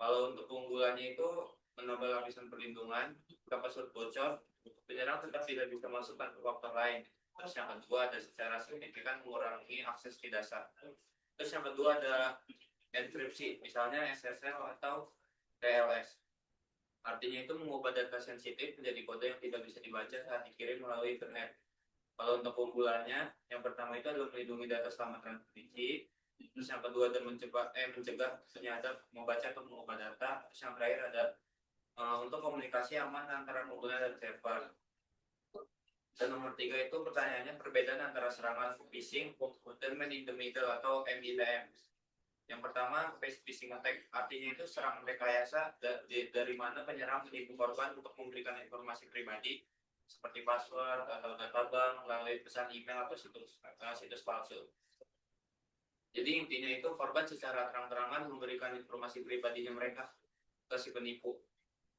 Kalau untuk keunggulannya itu menambah lapisan perlindungan, jika password bocor, penyerang tetap tidak bisa masukkan ke faktor lain. Terus yang kedua ada secara signifikan mengurangi akses di dasar. Terus yang kedua ada enkripsi, misalnya SSL atau TLS. Artinya itu mengubah data sensitif menjadi kode yang tidak bisa dibaca saat dikirim melalui internet. Kalau untuk keunggulannya, yang pertama itu adalah melindungi data selama transmisi. Terus yang kedua adalah mencegah penyadap membaca atau mengubah data. Terus yang terakhir ada untuk komunikasi aman antara pengguna dan server. Dan nomor 3 itu pertanyaannya perbedaan antara serangan phishing dan man in the middle atau MITM. Yang pertama, phishing attack, artinya itu serangan rekayasa dari mana penyerang menipu korban untuk memberikan informasi pribadi seperti password atau data bank melalui pesan email atau situs palsu. Jadi intinya itu korban secara terang-terangan memberikan informasi pribadinya mereka ke si penipu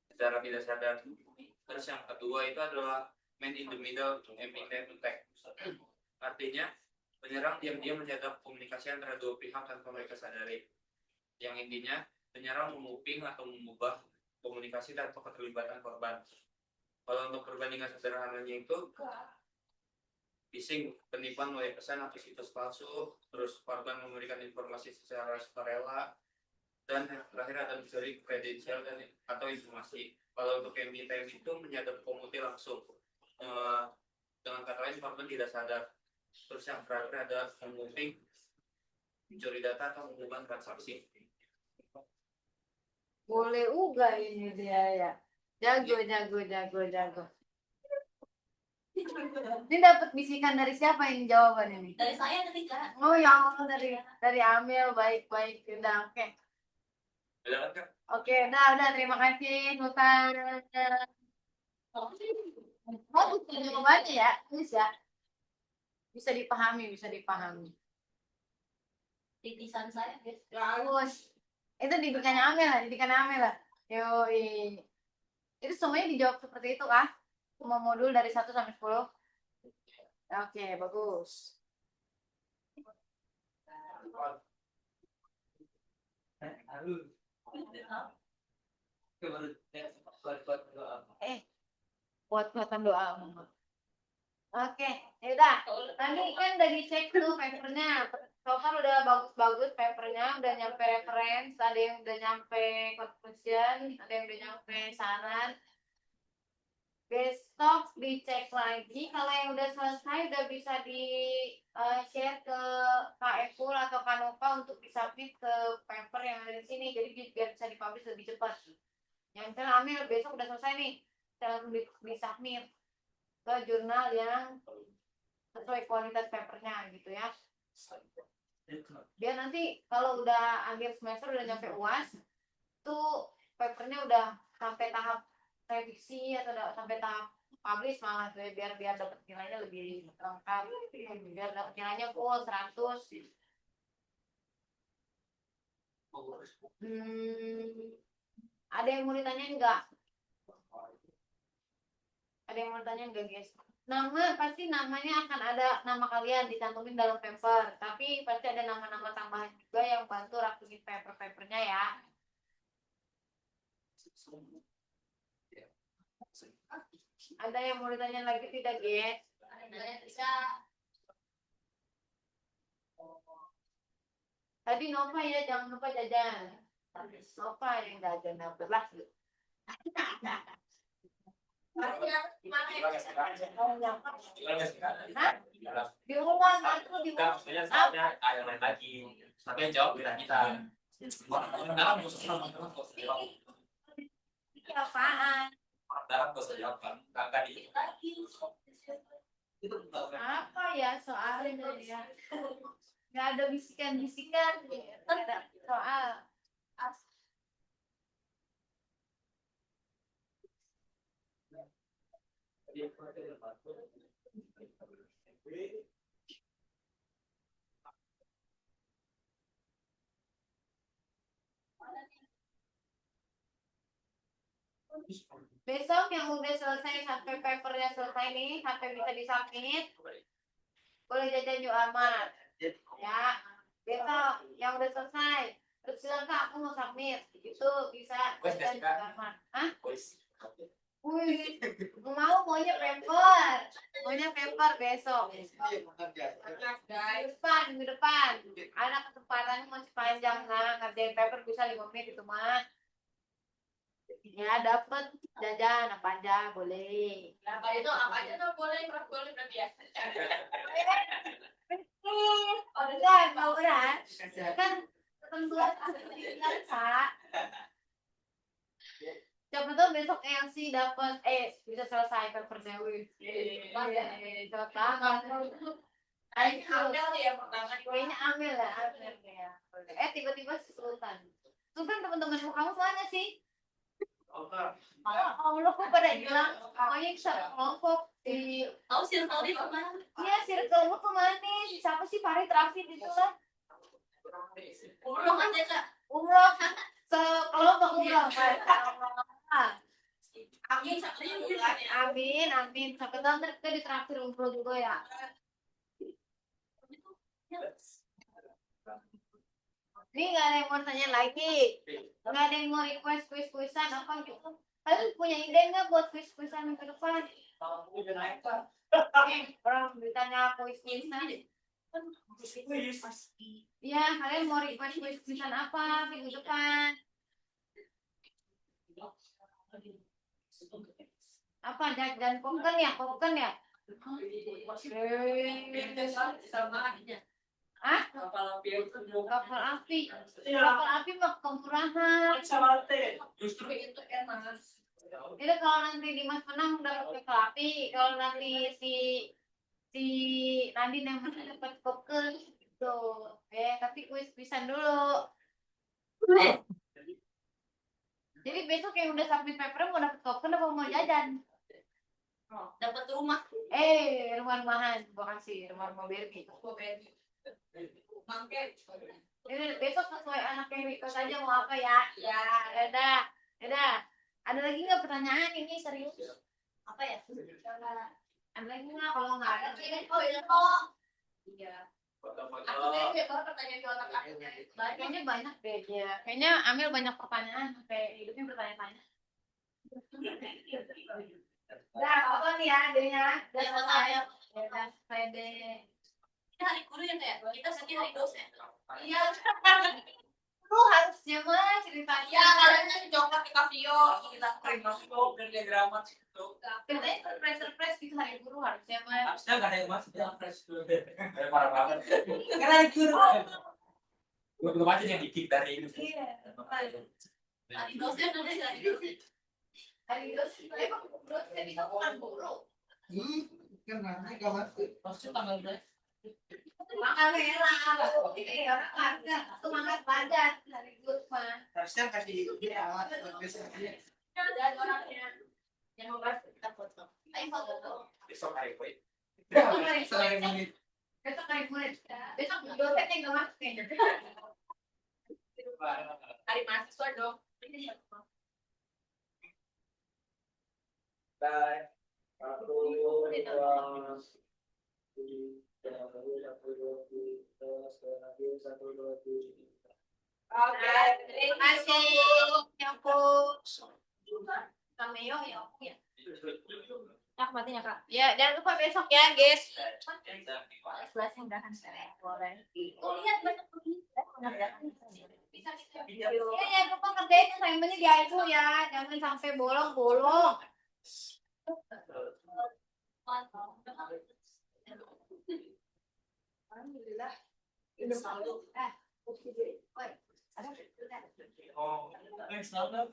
secara tidak sadar. Terus yang kedua itu adalah man in the middle MITM attack. Artinya penyerang diam-diam mencetak komunikasi antara dua pihak tanpa mereka sadari. Yang intinya penyerang menguping atau mengubah komunikasi tanpa keterlibatan korban. Kalau untuk perbandingan sederhananya itu phishing, penipuan melalui pesan atau situs palsu, terus korban memberikan informasi secara sukarela, dan yang terakhir ada mencuri kredensial dan atau informasi. Kalau untuk MITM itu menyadap komuti langsung, dengan kata lain korban tidak sadar. Terus yang terakhir ada menguping, mencuri data atau mengubah transaksi. Boleh juga ini dia ya. Jago. Ini dapat bisikan dari siapa yang jawaban ini? Dari saya ketika. Oh ya Allah, dari Amel. Baik. Udah oke. Oke, udah terima kasih Sultan. Oh, jawabannya ya, bisa dipahami. Titisan saya guys. Bagus. Itu didikan Amel lah. Yoi. Itu semuanya dijawab seperti itu kah? Semua modul dari 1 sampai 10. Oke, bagus. Buat doa. Oke, yaudah. Tadi kan udah dicek tuh papernya. So far udah bagus-bagus papernya, udah nyampe reference, ada yang udah nyampe conclusion, ada yang udah nyampe saran. Besok dicek lagi, kalau yang udah selesai udah bisa di share ke Kak Epul atau Kak Nova untuk disubmit ke paper yang ada di sini, jadi biar bisa dipublish lebih cepat. Yang misalnya Amil besok udah selesai nih, langsung disubmit ke jurnal yang sesuai kualitas papernya gitu ya. Biar nanti kalau udah akhir semester udah nyampe UAS, tuh papernya udah sampai tahap revisi atau sampai tahap publish malah biar dapat nilainya lebih lengkap, biar dapat nilainya full 100. Ada yang mau ditanya enggak? Guys? Pasti namanya akan ada nama kalian dicantumin dalam paper, tapi pasti ada nama-nama tambahan juga yang bantu rapiin papernya ya. Ada yang mau ditanya lagi tidak, guys? Bisa. Tadi Nova ya, jangan lupa jajan. Nova yang jajan lah. Di rumah aku di rumah. Tapi yang jawab kita. Apaan? Kakak Apa ya soalnya ya? Nggak ada bisikan-bisikan. Ada soal. Besok yang udah selesai sampai papernya selesai nih, sampai bisa disubmit, boleh jajan yuk Ahmad. Ya, besok yang udah selesai. Terus bilang kak aku mau submit, itu bisa. Wes, Dan Kak. kamar. Hah? Wes. Wih, maunya paper besok. Minggu depan. Anak kesempatannya masih panjang nah, ngerjain paper bisa 5 menit itu mah. Ya dapet jajan apa aja boleh. Apa itu apa aja tuh boleh berarti ya. Oh kan, tahu kan? Kan ketentuan kak. Siapa tahu besok LC dapat bisa selesai paper Dewi. Cepet banget. Ambil ya pertama Kayaknya ambil lah, ambil ya. Tiba-tiba si Sultan. Sultan teman-teman kamu mana sih? Oke. Allah kok pada bilang pokoknya bisa kelompok di Tahu circle di mana? iya circle lu kemana? Siapa sih Farid Rafid itu lah? Umroh aja kak. Umroh sekelompok umroh. Amin sampai bulan ya. Amin. Sampai tahun ntar kita ditraktir umroh juga ya. Ini nggak ada yang mau tanya lagi, nggak ada yang mau request kuis-kuisan apa gitu. Kalian punya ide nggak buat kuis-kuisan yang ke depan? Orang ditanya kuis-kuisan. Iya, kalian mau request kuis-kuisan apa minggu depan? Apa dan popcorn ya? Sama aja. Ah? Kapal api. Kapal api mah kemurahan. Justru itu enak. Itu kalau nanti Dimas menang dapat kapal api, kalau nanti si Nadine yang menang dapat popcorn gitu. Tapi kuis pisan dulu. Jadi besok yang udah submit paper mau dapat popcorn apa mau jajan? Dapat rumah. Rumah-rumahan, gua kasih rumah Barbie. Mangke. Ini besok sesuai anak yang request aja mau apa ya? Ya, udah. Ada lagi nggak pertanyaan ini serius? Apa ya? Ada lagi nggak? Kalau nggak ada, Oh iya kok. iya. Aku Foto-foto. tadi kalau pertanyaan di otak aku. Kayaknya banyak deh. Ya. Kayaknya Amel banyak pertanyaan sampai hidupnya bertanya-tanya. Udah, apa nih ya adanya? Udah Ya, selesai. ya. Udah selesai deh. Ini hari guru ya kayak kita sedih hari dosen. Iya. Lu harusnya mah ceritanya. Ya kalian kasih coklat ke Kavio. Kita Masuk dan diagramat itu. Katanya surprise gitu hari guru harusnya mah. Harusnya nggak ada yang masuk dalam fresh dulu. Parah banget. Karena guru. Gue belum aja yang dikik dari ini. Iya. Hari dosen ada hari dosen. Hari dosen. Dosen itu bukan guru. Kan namanya gak masuk. Maksudnya tanggal berapa? Makan merah. Ini orang harga semangat badan hari guru mah. Harusnya kasih alat biasanya. Dan orangnya yang membahas kita foto. Ayo foto. Besok hari gue. Selain ini. Besok hari murid. Besok dosen yang gak masuk kayaknya. Hari mahasiswa dong. Bye. Satu, dua, tiga. Oke, terima kasih. Aku Kameo ya aku ya. Aku matinya kak. Ya, jangan lupa besok ya, guys. Kelasnya udah kan saya. Boleh. Oh, lihat banyak Mengerjakan. bisa. Ya, jangan lupa kerjain assignment-nya di iPhone ya. Jangan sampai bolong-bolong. Alhamdulillah. Ini saldo. Oh, thanks, Nanda.